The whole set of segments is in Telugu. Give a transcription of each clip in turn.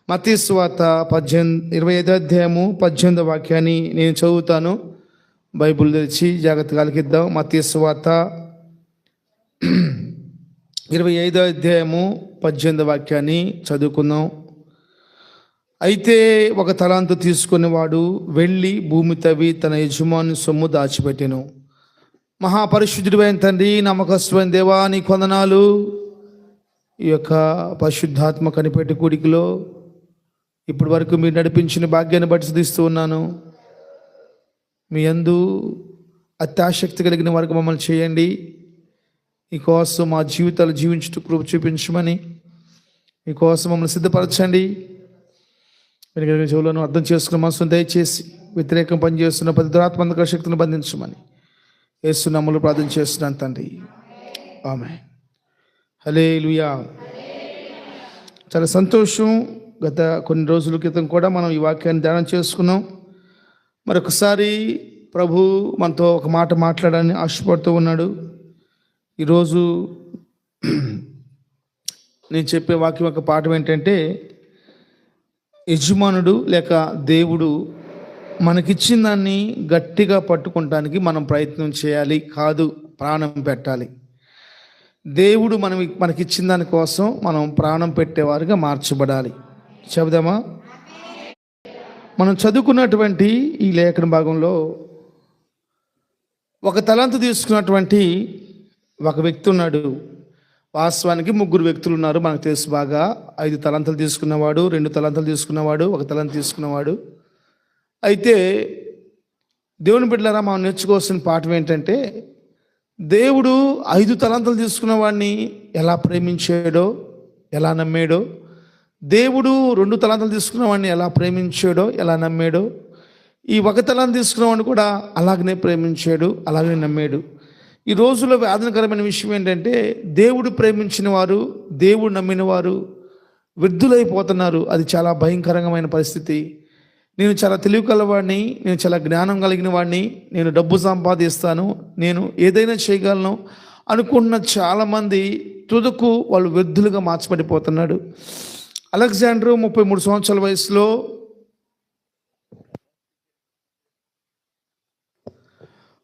మత్తయి సువార్త 25వ అధ్యాయము 18వ వాక్యాన్ని నేను చదువుతాను. బైబిల్ తెరిచి జాగ్రత్తగా ఆలకిద్దాం. మత్తయి సువార్త 25వ అధ్యాయము 18వ వాక్యాన్ని చదువుకుందాం. అయితే ఒక తలాంతు తీసుకునేవాడు వెళ్ళి భూమి తవ్వి తన యజమాని సొమ్ము దాచిపెట్టెను. మహాపరిశుద్ధుడైన తండ్రి, నమ్మకస్తుడైన దేవా, నీ వందనాలు. ఈ యొక్క పరిశుద్ధాత్మ కనిపెట్టి కూడికలో ఇప్పటి వరకు మీరు నడిపించిన భాగ్యాన్ని బట్టి స్తుతిస్తూ ఉన్నాను. మీ యందు అత్యాసక్తి కలిగిన వరకు మమ్మల్ని చేయండి. మీకోసం మా జీవితాలు జీవించుటకు కృప చూపించమని, మీకోసం మమ్మల్ని సిద్ధపరచండి. చెవులను అర్థం చేసుకున్న మనసును దయచేసి వ్యతిరేకం పనిచేస్తున్న ప్రతి దురాత్మక శక్తిని బంధించమని యేసు నామములో ప్రార్థన చేస్తున్నాను తండ్రి, ఆమేన్. హల్లెలూయా. చాలా సంతోషం. గత కొన్ని రోజుల క్రితం కూడా మనం ఈ వాక్యాన్ని ధ్యానం చేసుకున్నాం. మరొకసారి ప్రభు మనతో ఒక మాట మాట్లాడాలని ఆశపడుతూ ఉన్నాడు. ఈరోజు నేను చెప్పే వాక్యం ఒక పాఠం ఏంటంటే, యజమానుడు లేక దేవుడు మనకిచ్చిన దాన్ని గట్టిగా పట్టుకోవటానికి మనం ప్రయత్నం చేయాలి, కాదు ప్రాణం పెట్టాలి. దేవుడు మనకిచ్చిన దానికోసం మనం ప్రాణం పెట్టేవారుగా మార్చబడాలి. చెబుదామా? మనం చదువుకున్నటువంటి ఈ లేఖన భాగంలో ఒక తలాంతు తీసుకున్నటువంటి ఒక వ్యక్తి ఉన్నాడు. వాస్తవానికి 3 వ్యక్తులు ఉన్నారు, మనకు తెలుసు బాగా. 5 తలాంతులు తీసుకున్నవాడు, 2 తలాంతులు తీసుకున్నవాడు, 1 తలాంతు తీసుకున్నవాడు. అయితే దేవుని బిడ్డలారా, మనం నేర్చుకోవాల్సిన పాఠం ఏంటంటే, దేవుడు 5 తలాంతులు తీసుకున్న వాడిని ఎలా ప్రేమించాడో, ఎలా నమ్మాడో, దేవుడు 2 తలాంతులు తీసుకున్న వాడిని ఎలా ప్రేమించాడో, ఎలా నమ్మాడో, ఈ 1 తలాంతు తీసుకున్న వాడిని కూడా అలాగనే ప్రేమించాడు, అలాగనే నమ్మాడు. ఈ రోజుల్లో వేదనకరమైన విషయం ఏంటంటే, దేవుడు ప్రేమించిన వారు, దేవుడు నమ్మిన వారు వృద్ధులైపోతున్నారు. అది చాలా భయంకరమైన పరిస్థితి. నేను చాలా తెలివి కలవాడిని, నేను చాలా జ్ఞానం కలిగిన వాడిని, నేను డబ్బు సంపాదిస్తాను, నేను ఏదైనా చేయగలను అనుకుంటున్న చాలామంది తుదకు వాళ్ళు వృద్ధులుగా మార్చబడిపోతున్నాడు. అలెగ్జాండర్ 33 సంవత్సరాల వయసులో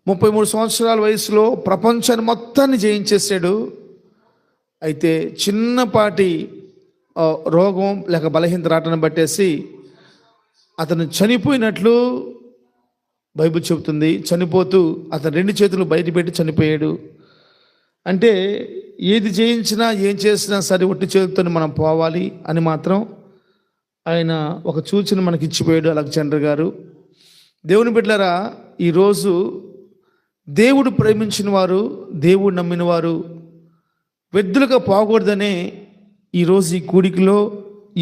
33 సంవత్సరాల వయసులో ప్రపంచాన్ని మొత్తాన్ని జయించేసాడు. అయితే చిన్నపాటి రోగం లేక బలహీనత రాటను బట్టేసి అతను చనిపోయినట్లు బైబిల్ చెబుతుంది. చనిపోతూ అతను 2 చేతులు బయట పెట్టి చనిపోయాడు. అంటే ఏది చేయించినా ఏం చేసినా సరే ఒట్టి చేతులతో మనం పోవాలి అని మాత్రం ఆయన ఒక సూచన మనకి ఇచ్చిపోయాడు అలెగ్జాండర్ గారు. దేవుని బిడ్డలారా, ఈరోజు దేవుడు ప్రేమించిన వారు, దేవుడు నమ్మిన వారు వృద్ధులుగా పోకూడదనే ఈరోజు ఈ కూడికలో,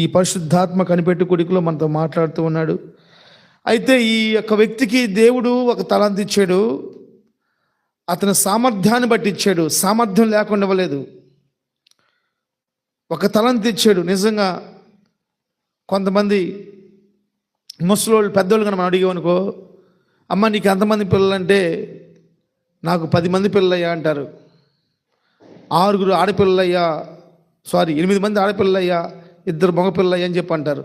ఈ పరిశుద్ధాత్మ కనిపెట్టు కూడికలో మనతో మాట్లాడుతూ ఉన్నాడు. అయితే ఈ యొక్క వ్యక్తికి దేవుడు ఒక తలాంతు ఇచ్చాడు. అతని సామర్థ్యాన్ని బట్టి ఇచ్చాడు, సామర్థ్యం లేకుండా ఇవ్వలేదు. ఒక తలాంతు ఇచ్చాడు. నిజంగా కొంతమంది ముసలోళ్ళు, పెద్దోళ్ళు కన్నా మనం అడిగామనుకో, అమ్మ నీకు ఎంతమంది పిల్లలంటే నాకు 10 మంది పిల్లలయ్యా అంటారు. 8 ఆడపిల్లలయ్యా, 8 మంది ఆడపిల్లలయ్యా, 2 మగపిల్లయ్యా అని చెప్పి అంటారు.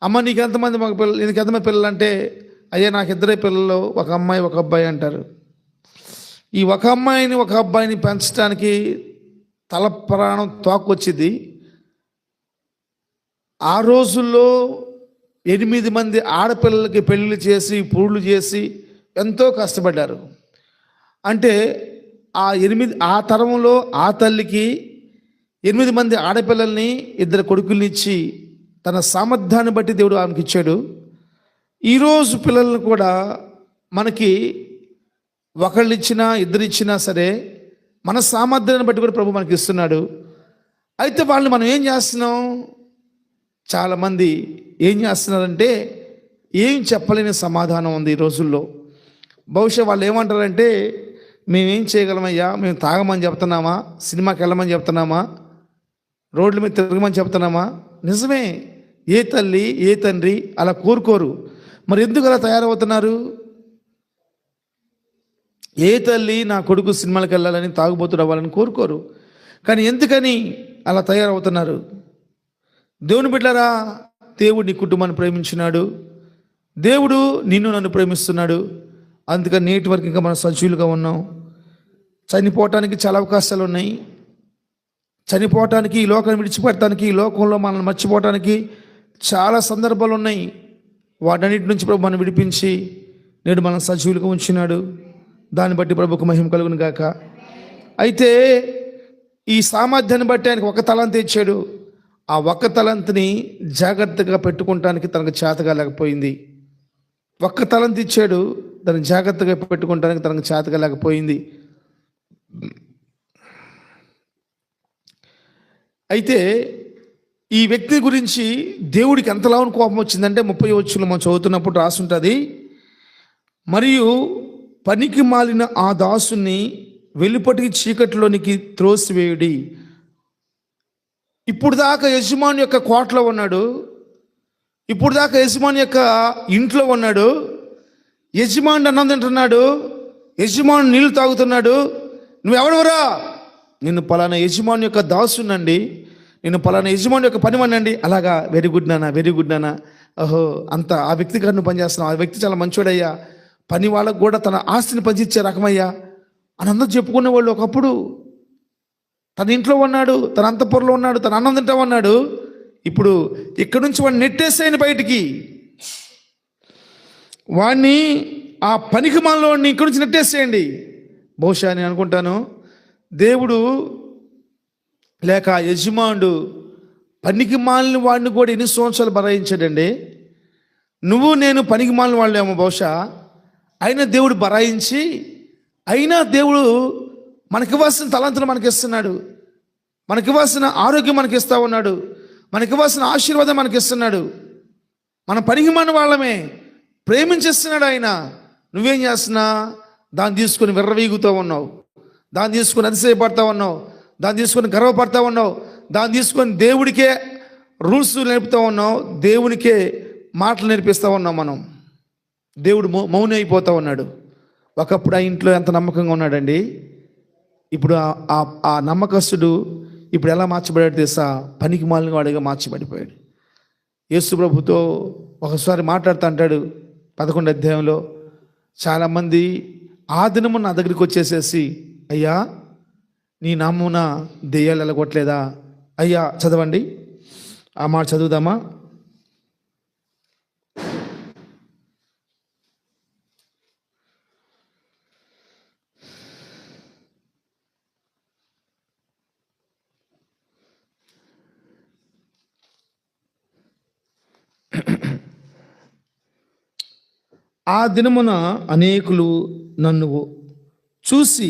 అమ్మ నీకు ఎంతమంది మగపిల్లలు, నీకు ఎంతమంది పిల్లలు అంటే, అయ్యా నాకు 2 పిల్లలు, ఒక అమ్మాయి ఒక అబ్బాయి అంటారు. ఈ ఒక అమ్మాయిని ఒక అబ్బాయిని పెంచడానికి తల ప్రాణం తోకొచ్చింది. ఆ రోజుల్లో 8 మంది ఆడపిల్లలకి పెళ్ళిళ్ళు చేసి పూళ్ళు చేసి ఎంతో కష్టపడ్డారు. అంటే ఆ తరంలో ఆ తల్లికి 8 మంది ఆడపిల్లల్ని, 2 కొడుకుల్ని ఇచ్చి తన సామర్థ్యాన్ని బట్టి దేవుడు ఆమెకి ఇచ్చాడు. ఈరోజు పిల్లలను కూడా మనకి ఒకళ్ళు ఇచ్చినా 2 ఇచ్చినా సరే మన సామర్థ్యాన్ని బట్టి కూడా ప్రభు మనకి ఇస్తున్నాడు. అయితే వాళ్ళని మనం ఏం చేస్తున్నాం? చాలామంది ఏం చేస్తున్నారంటే, ఏం చెప్పలేని సమాధానం ఉంది ఈ రోజుల్లో. బహుశా వాళ్ళు ఏమంటారంటే, మేమేం చేయగలమయ్యా, మేము తాగమని చెప్తున్నామా, సినిమాకి వెళ్ళమని చెప్తున్నామా, రోడ్ల మీద తిరగమని చెప్తున్నామా? నిజమే, ఏ తల్లి ఏ తండ్రి అలా కోరుకోరు. మరి ఎందుకు అలా తయారవుతున్నారు? ఏ తల్లి నా కొడుకు సినిమాలకు వెళ్ళాలని, తాగుబోతుడు అవ్వాలని కోరుకోరు. కానీ ఎందుకని అలా తయారవుతున్నారు? దేవుని బిడ్డలారా, దేవుడు నీ కుటుంబాన్ని ప్రేమించినాడు. దేవుడు నిన్ను నన్ను ప్రేమిస్తున్నాడు. అందుకని నేటి వరకు ఇంకా మనం సజీవులుగా ఉన్నాం. చనిపోవటానికి చాలా అవకాశాలు ఉన్నాయి. చనిపోవటానికి, ఈ లోకాన్ని విడిచిపెట్టడానికి, ఈ లోకంలో మనల్ని మర్చిపోవటానికి చాలా సందర్భాలు ఉన్నాయి. వాటన్నిటి నుంచి ప్రభు మనం విడిపించి నేడు మనం సజీవులుగా ఉంచినాడు. దాన్ని బట్టి ప్రభుకు మహిమ కలుగును గాక. అయితే ఈ సామర్థ్యాన్ని బట్టి ఆయనకు ఒక తలంత ఇచ్చాడు. ఆ ఒక్క తలంతుని జాగ్రత్తగా పెట్టుకోవటానికి తనకు చేతగా లేకపోయింది. ఒక్క తలంత ఇచ్చాడు, దాన్ని జాగ్రత్తగా పెట్టుకోవటానికి తనకు చేతగా లేకపోయింది. అయితే ఈ వ్యక్తి గురించి దేవుడికి ఎంతలా కోపం వచ్చిందంటే 30 వచనంలో మనం చదువుతున్నప్పుడు రాసుంటుంది, మరియు పనికి మాలిన ఆ దాసుని వెలుపటికి చీకటిలోనికి త్రోసివేయుడి. ఇప్పుడు దాకా యజమాని యొక్క కోటలో ఉన్నాడు, ఇప్పుడు దాకా యజమాని యొక్క ఇంట్లో ఉన్నాడు. యజమాని అన్నం తింటున్నాడు, యజమాని నీళ్లు తాగుతున్నాడు. నువ్వెవడవరా? నిన్ను పలానా యజమాని యొక్క దాసునండి, నేను పలానా యజమాని యొక్క పనివాడినండి. అలాగా, వెరీ గుడ్ నాన్న, వెరీ గుడ్ నాన్న. ఓహో, అంత ఆ వ్యక్తి గారు నువ్వు పనిచేస్తున్నావు, ఆ వ్యక్తి చాలా మంచోడయ్యా, పని వాళ్ళకు కూడా తన ఆస్తిని పంచిచ్చే రకమయ్యా అని అందరూ చెప్పుకునేవాళ్ళు. ఒకప్పుడు తన ఇంట్లో ఉన్నాడు, తన అంతఃపురంలో ఉన్నాడు, తన అన్నం తింటా ఉన్నాడు. ఇప్పుడు ఇక్కడి నుంచి వాడిని నెట్టేసేయని బయటికి, వాడిని ఆ పనికి మాలలో ఇక్కడి నుంచి నెట్టేసేయండి. బహుశా నేను అనుకుంటాను, దేవుడు లేక యజమానుడు పనికి మాలిన వాడిని కూడా ఎన్ని సంవత్సరాలు బరాయించాడండి. నువ్వు నేను పనికి మాలిన వాళ్ళేమో బహుశా, అయినా దేవుడు బరాయించి, అయినా దేవుడు మనకి ఇవ్వాల్సిన తలంతులు మనకి ఇస్తున్నాడు, మనకి ఇవ్వాల్సిన ఆరోగ్యం మనకి ఇస్తా ఉన్నాడు, మనకి ఇవ్వాల్సిన ఆశీర్వాదం మనకి ఇస్తున్నాడు. మన పనికి మాలిన వాళ్ళమే ప్రేమించేస్తున్నాడు ఆయన. నువ్వేం చేస్తున్నా? దాన్ని తీసుకొని విర్రవీగుతూ ఉన్నావు, దాన్ని తీసుకొని అతిశయపడతా ఉన్నావు, దాన్ని తీసుకొని గర్వపడతా ఉన్నావు, దాన్ని తీసుకొని దేవుడికే రూల్స్ నేర్పుతూ ఉన్నావు, దేవునికే మాటలు నేర్పిస్తూ ఉన్నాం మనం. దేవుడు మౌనం అయిపోతూ ఉన్నాడు. ఒకప్పుడు ఆ ఇంట్లో ఎంత నమ్మకంగా ఉన్నాడండి. ఇప్పుడు ఆ నమ్మకస్తుడు ఇప్పుడు ఎలా మార్చబడాడు తెలుసా? పనికి మాలిన వాడిగా మార్చబడిపోయాడు. యేసు ప్రభుతో ఒకసారి మాట్లాడుతూ అంటాడు 11వ అధ్యాయంలో, చాలామంది ఆ దినము నా దగ్గరికి వచ్చేసేసి, అయ్యా నీ నామమున దెయ్యాలు వెళ్ళగొట్టలేదా? అయ్యా, చదవండి, ఆ మాట చదువుదామా? ఆ దినమున అనేకులు నన్ను చూసి,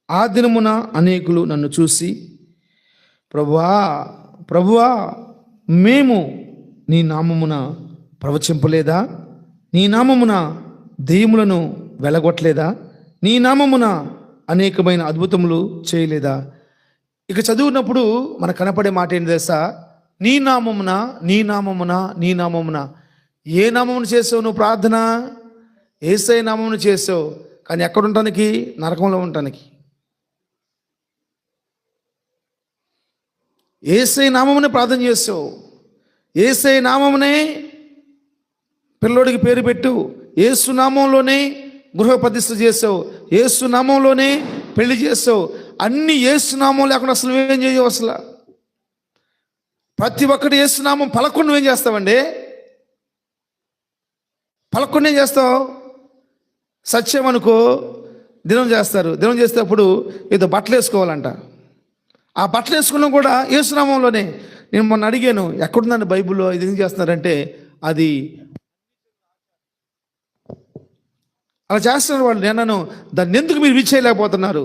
ఆ దినమున అనేకులు నన్ను చూసి, ప్రభువా ప్రభువా, మేము నీ నామమున ప్రవచింపలేదా? నీ నామమున దెయ్యములను వెలగొట్టలేదా? నీ నామమున అనేకమైన అద్భుతములు చేయలేదా? ఇక చదువునప్పుడు మనకు కనపడే మాట ఏంటి తెలుసా? నీ నామమున, నీ నామమున, నీ నామమున. ఏ నామమును చేసావు నువ్వు ప్రార్థన? యేసయ్య నామమును చేసావు. కానీ ఎక్కడ ఉండటానికి? నరకంలో ఉండటానికి. యేసయ్య నామమునే ప్రార్థన చేసావు, యేసయ్య నామమునే పిల్లోడికి పేరు పెట్టు, యేసు నామంలోనే గృహ ప్రతిష్ఠ చేసావు, యేసు నామంలోనే పెళ్లి చేసావు. అన్ని యేసు నామం లేకుండా అసలు నువ్వేం చేయవు. అసలు ప్రతి ఒక్కటి యేసు నామం పలకుండా నువ్వేం చేస్తావండి? పలకుండా ఏం చేస్తావు? సత్యం అనుకో, దినం చేస్తారు. దినం చేసేటప్పుడు ఏదో బట్టలు వేసుకోవాలంట. ఆ బట్టలు వేసుకున్నాం కూడా యేసునామంలోనే. నేను మొన్న అడిగాను, ఎక్కడుందండి బైబిల్లో ఇది ఏం చేస్తున్నారంటే, అది అలా చేస్తున్నారు వాళ్ళు. నేను దాన్ని ఎందుకు మీరు విచ్చేయలేకపోతున్నారు?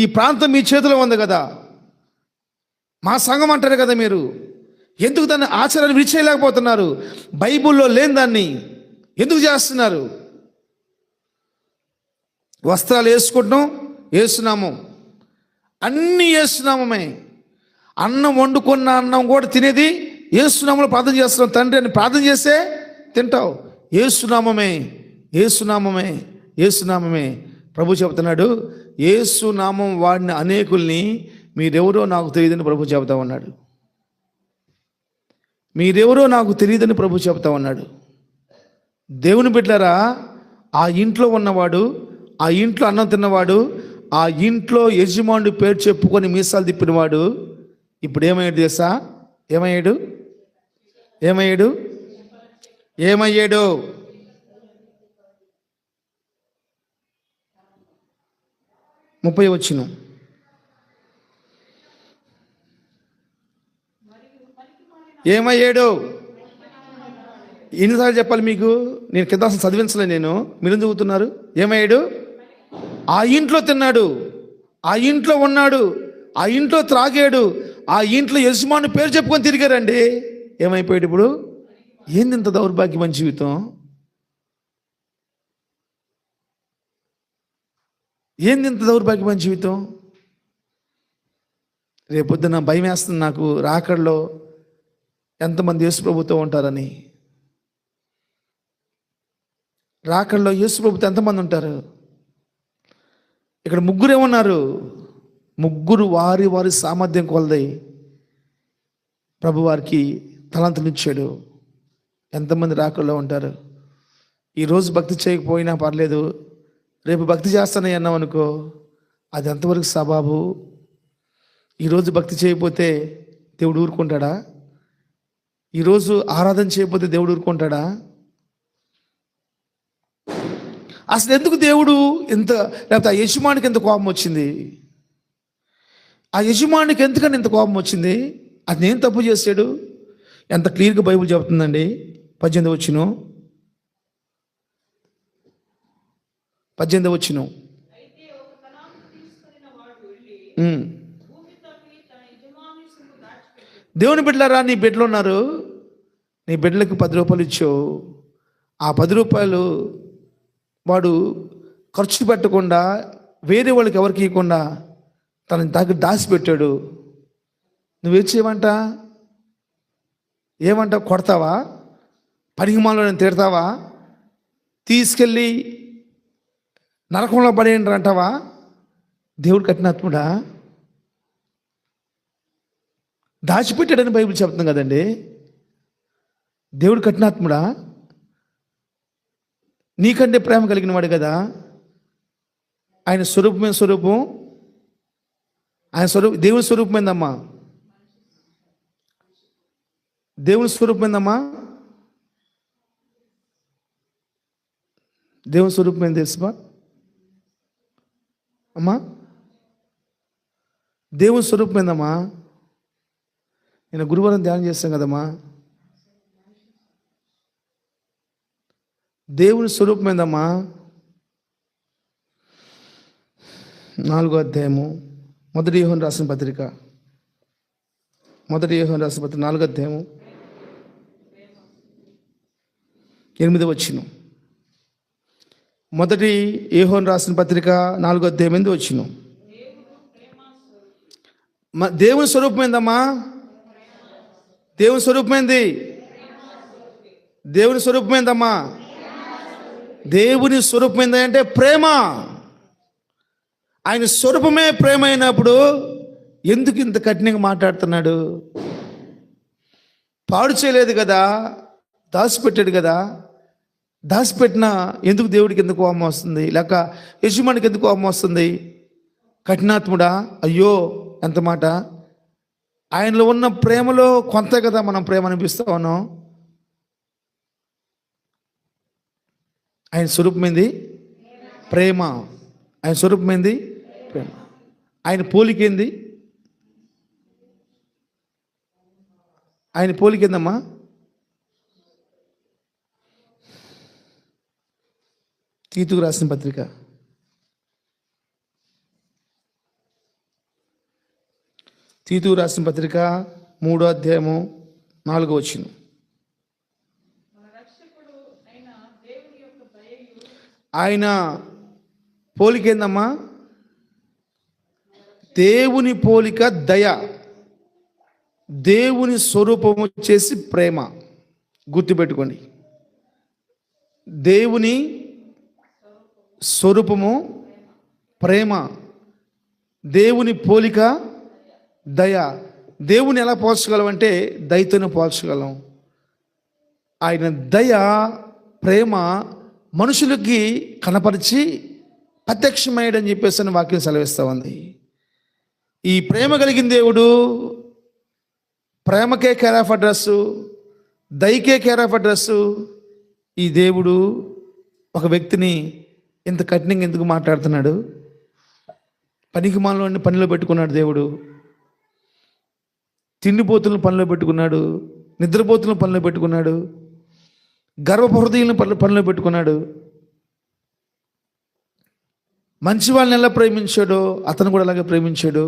ఈ ప్రాంతం మీ చేతిలో ఉంది కదా, మా సంఘం అంటారు కదా, మీరు ఎందుకు దాన్ని ఆచరణ విచ్చేయలేకపోతున్నారు? బైబిల్లో లేని దాన్ని ఎందుకు చేస్తున్నారు? వస్త్రాలు వేసుకుంటాం యేసునామం, అన్ని యేసునామమే. అన్నం వండుకున్న అన్నం కూడా తినేది యేసునామంలో ప్రార్థన చేస్తున్నాం. తండ్రి అని ప్రార్థన చేస్తే తింటావు. యేసునామమే, యేసునామమే, యేసునామమే. ప్రభు చెబుతున్నాడు, యేసునామం వాడిన అనేకుల్ని మీరెవరో నాకు తెలియదని ప్రభు చెబుతా ఉన్నాడు. మీరెవరో నాకు తెలియదని ప్రభు చెప్తా ఉన్నాడు. దేవుని బిడ్డలారా, ఆ ఇంట్లో ఉన్నవాడు, ఆ ఇంట్లో అన్నం తిన్నవాడు, ఆ ఇంట్లో యజమానుడి పేరు చెప్పుకొని మీసాలు తిప్పినవాడు ఇప్పుడు ఏమయ్యాడు తెలుసా? ఏమయ్యాడు? 30 వచనం. ఏమయ్యాడు? ఎన్నిసార్లు చెప్పాలి మీకు? నేను కింద అసలు చదివించలే, నేను మీరు చదువుతున్నారు. ఏమయ్యాడు? ఆ ఇంట్లో తిన్నాడు, ఆ ఇంట్లో ఉన్నాడు, ఆ ఇంట్లో త్రాగాడు, ఆ ఇంట్లో యజమాని పేరు చెప్పుకొని తిరిగారండి. ఏమైపోయాడు ఇప్పుడు? ఏంది ఇంత దౌర్భాగ్యమైన జీవితం? ఏంది ఇంత దౌర్భాగ్యమైన జీవితం? రేపొద్దున భయం వేస్తుంది నాకు, రాకడలో ఎంతమంది యేసు ప్రభుతో ఉంటారని. రాకడలో యేసు ప్రభుతో ఎంతమంది ఉంటారు? ఇక్కడ ముగ్గురు ఏమన్నారు? ముగ్గురు వారి వారి సామర్థ్యం కొలది ప్రభు వారికి తలంతులు ఇచ్చాడు. ఎంతమంది రాకడలో ఉంటారు? ఈరోజు భక్తి చేయకపోయినా పర్లేదు, రేపు భక్తి చేస్తానని అన్నాం అనుకో, అది ఎంతవరకు సబాబు? ఈరోజు భక్తి చేయకపోతే దేవుడు ఊరుకుంటాడా? ఈరోజు ఆరాధన చేయకపోతే దేవుడు ఊరుకుంటాడా? అసలు ఎందుకు దేవుడు ఇంత, లేకపోతే ఆ యజమానికి ఎంత కోపం వచ్చింది? ఆ యజమానికి ఎందుకని ఇంత కోపం వచ్చింది? అది నేను తప్పు చేశాడు? ఎంత క్లియర్గా బైబిల్ చెబుతుందండి. 18వ వచనం. దేవుని బిడ్డలారా, నీ బిడ్డలు ఉన్నారు, నీ బిడ్డలకు 10 రూపాయలు ఇచ్చావు. ఆ 10 రూపాయలు వాడు ఖర్చు పెట్టకుండా, వేరే వాళ్ళకి ఎవరికి ఇవ్వకుండా తన దగ్గర దాచిపెట్టాడు. నువ్వేం చేయమంట? ఏమంటావు? కొడతావా? పనికిమాలలో నేను తిడతావా? తీసుకెళ్ళి నరకంలో పడేయండి అంటావా? దేవుడు కఠినాత్ముడా? దాచిపెట్టాడని బైబిల్ చెప్తుంది కదండి. దేవుడు కఠినాత్ముడా? నీకంటే ప్రేమ కలిగిన వాడు కదా. ఆయన స్వరూపమే స్వరూపం. ఆయన స్వరూపం దేవుని స్వరూపమైందమ్మా. దేవుని స్వరూపమైందమ్మా. దేవుని స్వరూపమైంది తెలుసా అమ్మా? దేవుని స్వరూపమైందమ్మా. నేను గురువారం ధ్యానం చేస్తాను కదమ్మా. దేవుని స్వరూపమైందమ్మా. 4వ అధ్యాయము, 1 యోహాను రాసిన పత్రిక, 4వ అధ్యాయము 8వ వచనం. 1 యోహాను రాసిన పత్రిక 4వ అధ్యాయం 8వ వచనం. దేవుని స్వరూపమైందమ్మా. దేవుని స్వరూపమైంది. దేవుని స్వరూపమైందమ్మా. దేవుని స్వరూపమైంది అంటే ప్రేమ. ఆయన స్వరూపమే ప్రేమ అయినప్పుడు ఎందుకు ఇంత కఠినంగా మాట్లాడుతున్నాడు? పాడు చేయలేదు కదా, దాచిపెట్టాడు కదా. దాచిపెట్టినా ఎందుకు దేవుడికి ఎందుకు కోపం వస్తుంది? లేక యజమానికి ఎందుకు కోపం వస్తుంది? కఠినాత్ముడా? అయ్యో ఎంత మాట! ఆయనలో ఉన్న ప్రేమలో కొంత కదా మనం ప్రేమ అనిపిస్తా ఉన్నాం. ఆయన స్వరూపమైంది ప్రేమ. ఆయన స్వరూపమైంది ప్రేమ. ఆయన పోలికేంది? ఆయన పోలికేందమ్మా? తీతుకు రాసిన పత్రిక, తీతుకు రాసిన పత్రిక 3వ అధ్యాయము 4వ వచనం. ఆయన పోలికేందమ్మా? దేవుని పోలిక దయ. దేవుని స్వరూపము వచ్చేసి ప్రేమ. గుర్తుపెట్టుకోండి, దేవుని స్వరూపము ప్రేమ, దేవుని పోలిక దయ. దేవుని ఎలా పోల్చగలం అంటే దయతోనే పోల్చగలం. ఆయన దయ, ప్రేమ మనుషులకి కనపరిచి ప్రత్యక్షమయ్యాడని చెప్పేసి అని వాక్యం సెలవిస్తూ ఉంది. ఈ ప్రేమ కలిగిన దేవుడు ప్రేమకే కేర్ ఆఫ్ అడ్రస్, దయకే కేర్ ఆఫ్ అడ్రస్. ఈ దేవుడు ఒక వ్యక్తిని ఇంత కఠినంగా ఎందుకు మాట్లాడుతున్నాడు? పనికి మాలోని పనిలో పెట్టుకున్నాడు దేవుడు, తిండిపోతులను పనిలో పెట్టుకున్నాడు, నిద్రపోతులను పనిలో పెట్టుకున్నాడు, గర్వపు హృదయాలను పనిలో పెట్టుకున్నాడు. మంచి వాళ్ళని ఎలా ప్రేమించాడో అతను కూడా అలాగే ప్రేమించాడు.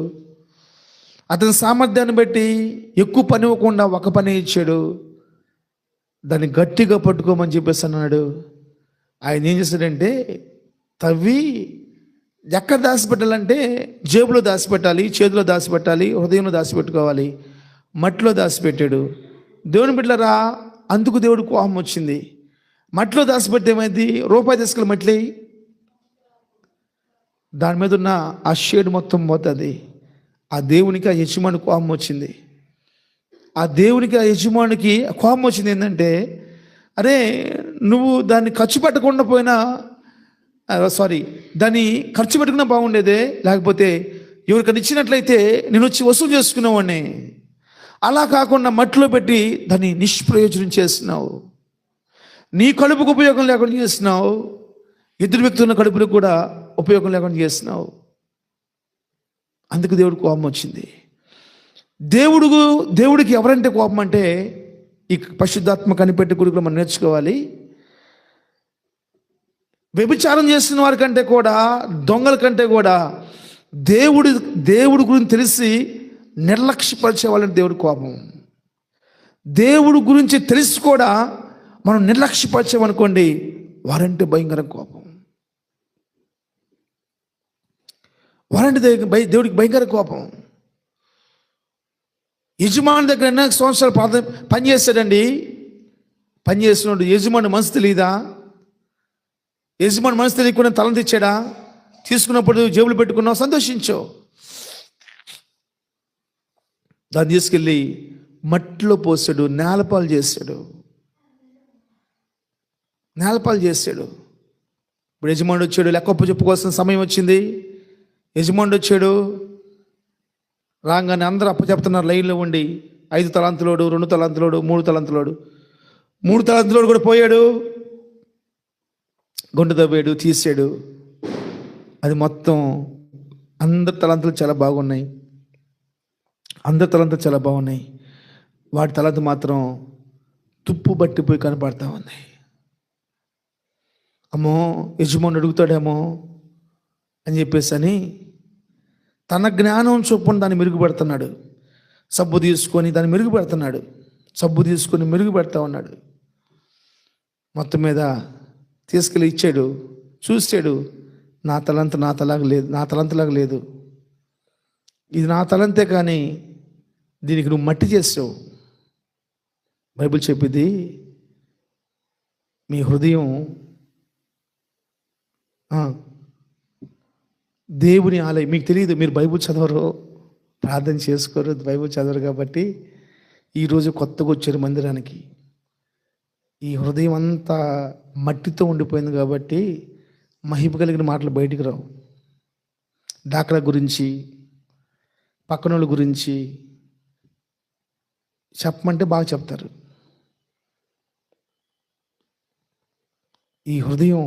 అతని సామర్థ్యాన్ని బట్టి ఎక్కువ పని ఇవ్వకుండా ఒక పని ఇచ్చాడు. దాన్ని గట్టిగా పట్టుకోమని చెప్పేసి అన్నాడు. ఆయన ఏం చేశాడంటే తవ్వి ఎక్కడ దాచిపెట్టాలంటే జేబులో దాచిపెట్టాలి, చేతిలో దాచిపెట్టాలి, హృదయంలో దాచిపెట్టుకోవాలి. మట్టిలో దాచిపెట్టాడు. దేవుని బిడ్డలారా, అందుకు దేవుడు కోపం వచ్చింది. మట్టిలో దాచిపెట్టి ఏమైంది? రూపాయి తీసుకెళ్ళి మట్లి దాని మీద ఉన్న ఆ షేడ్ మొత్తం పోతుంది. ఆ దేవునికి ఆ యజమాని కోపం వచ్చింది. ఆ దేవునికి ఆ యజమానికి కోపం వచ్చింది. ఏంటంటే అరే నువ్వు దాన్ని ఖర్చు పెట్టకుండా పోయినా దాన్ని ఖర్చు పెట్టుకున్నా బాగుండేదే, లేకపోతే ఎవరికైనా ఇచ్చినట్లయితే నేను వచ్చి వసూలు చేసుకునేవాడిని. అలా కాకుండా మట్టిలో పెట్టి దాన్ని నిష్ప్రయోజనం చేస్తున్నావు. నీ కడుపుకు ఉపయోగం లేకుండా చేస్తున్నావు, ఎదురు వ్యక్తున్న కడుపులకు కూడా ఉపయోగం లేకుండా చేస్తున్నావు. అందుకు దేవుడికి కోపం వచ్చింది. దేవుడికి ఎవరంటే కోపం అంటే ఈ పరిశుద్ధాత్మ కనిపెట్టి గురించి మనం నేర్చుకోవాలి. వ్యభిచారం చేస్తున్న వారి కంటే కూడా, దొంగల కంటే కూడా దేవుడి గురించి తెలిసి నిర్లక్ష్యపరిచే వాళ్ళని దేవుడి కోపం. దేవుడి గురించి తెలిసి కూడా మనం నిర్లక్ష్యపరిచామనుకోండి, వారంటే భయంకర కోపం. వారంటే దేవుడికి భయంకర కోపం. యజమాని దగ్గర ఎన్నో సంవత్సరాలు పనిచేస్తాడండి. పనిచేస్తున్నాడు, యజమాని మనసు తెలియదా? యజమాని మనసు తెలియకుండా తలం తెచ్చాడా? తీసుకున్నప్పుడు జేబులు పెట్టుకున్నావు, సంతోషించావు. దాన్ని తీసుకెళ్ళి మట్టిలో పోసాడు, నేలపాలు చేశాడు. ఇప్పుడు యజమానుడు వచ్చాడు, లెక్కప్పు చెప్పుకోవాల్సిన సమయం వచ్చింది. యజమానుడు వచ్చాడు, రాగానే అందరూ అప్పు చెప్తున్నారు లైన్లో ఉండి. 5 తలాంతులోడు, 2 తలాంతులోడు, 3 తలాంతులోడు. 3 తలాంతులోడు కూడా పోయాడు, గుండె దవ్వాడు, తీసాడు. అది మొత్తం అందరి తలాంతులు చాలా బాగున్నాయి. వాడి తలాంతు మాత్రం తుప్పు పట్టిపోయి కనపడతా ఉన్నాయి. అమ్మో యజమానుడు అడుగుతాడేమో అని చెప్పేసి అని తన జ్ఞానం చొప్పున దాన్ని మెరుగుపెడుతున్నాడు. సబ్బు తీసుకొని దాన్ని మెరుగుపెడతా ఉన్నాడు. మొత్తం మీద తీసుకెళ్ళి ఇచ్చాడు. చూసాడు, నా తలంతలాగా లేదు, ఇది నా తలంతే, కానీ దీనికి నువ్వు మట్టి చేసావు. బైబిల్ చెప్పింది, మీ హృదయం దేవుని ఆలయం. మీకు తెలియదు, మీరు బైబిల్ చదవరు, ప్రార్థన చేసుకోరు, బైబిల్ చదవరు. కాబట్టి ఈరోజు కొత్తగా వచ్చారు మందిరానికి. ఈ హృదయం అంతా మట్టితో ఉండిపోయింది కాబట్టి మహిమ కలిగిన మాటలు బయటికి రావు. డాక్టర్ గురించి, పక్కనోళ్ళ గురించి చెప్పమంటే బాగా చెప్తారు. ఈ హృదయం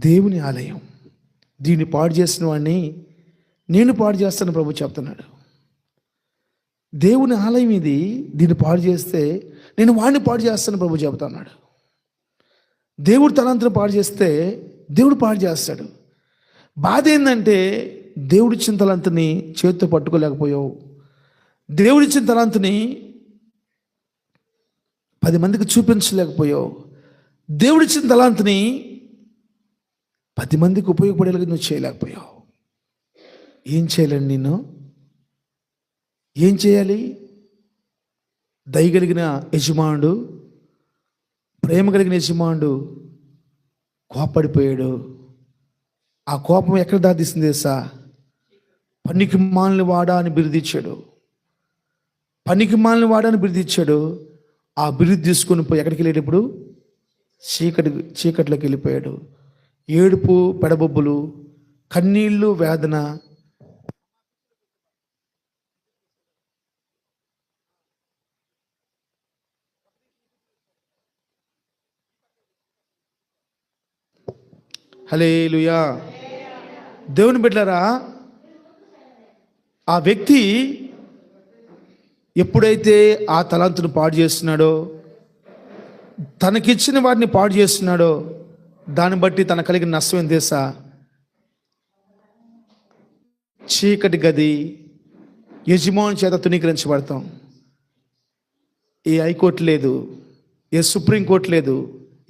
దేవుని ఆలయం. దీన్ని పాడు చేసిన వాడిని నేను పాడు చేస్తాను ప్రభు చెప్తున్నాడు. దేవుని ఆలయం ఇది, దీన్ని పాడు చేస్తే నేను వాడిని పాడు చేస్తాను ప్రభు చెప్తున్నాడు. దేవుడు తలాంతును పాడు చేస్తే దేవుడు పాడు చేస్తాడు. బాధ ఏంటంటే దేవుడిచ్చిన తలాంతుని చేతితో పట్టుకోలేకపోయావు. దేవుడిచ్చిన తలాంతుని 10 మందికి చూపించలేకపోయావు. దేవుడిచ్చిన తలాంతుని 10 మందికి ఉపయోగపడేలాగా నువ్వు చేయలేకపోయావు. ఏం చేయాలండి? నిన్ను ఏం చేయాలి? దయగలిగిన యజమానుడు, ప్రేమ కలిగిన యజమానుడు కోపడిపోయాడు. ఆ కోపం ఎక్కడ దాటిస్తుంది తెలుసా? పనికి మాలిన వాడా అని బిరుదిచ్చాడు. పనికి మాలిన వాడని బిరుదు ఇచ్చాడు. ఆ బిరుదు తీసుకుని పోయి ఎక్కడికి వెళ్ళేటప్పుడు చీకట్లోకి వెళ్ళిపోయాడు. ఏడుపు, పెడబొబ్బులు, కన్నీళ్ళు, వేదన. హల్లెలూయా. దేవుని బిడ్డలారా, ఆ వ్యక్తి ఎప్పుడైతే ఆ తలాంతును పాడు చేస్తున్నాడో, తనకిచ్చిన వాటిని పాడు చేస్తున్నాడో, దాన్ని బట్టి తన కలిగిన నష్టం ఏం తెలుసా? చీకటి గది, యజమాని చేత తునీకరించబడతాం. ఏ హైకోర్టు లేదు, ఏ సుప్రీంకోర్టు లేదు,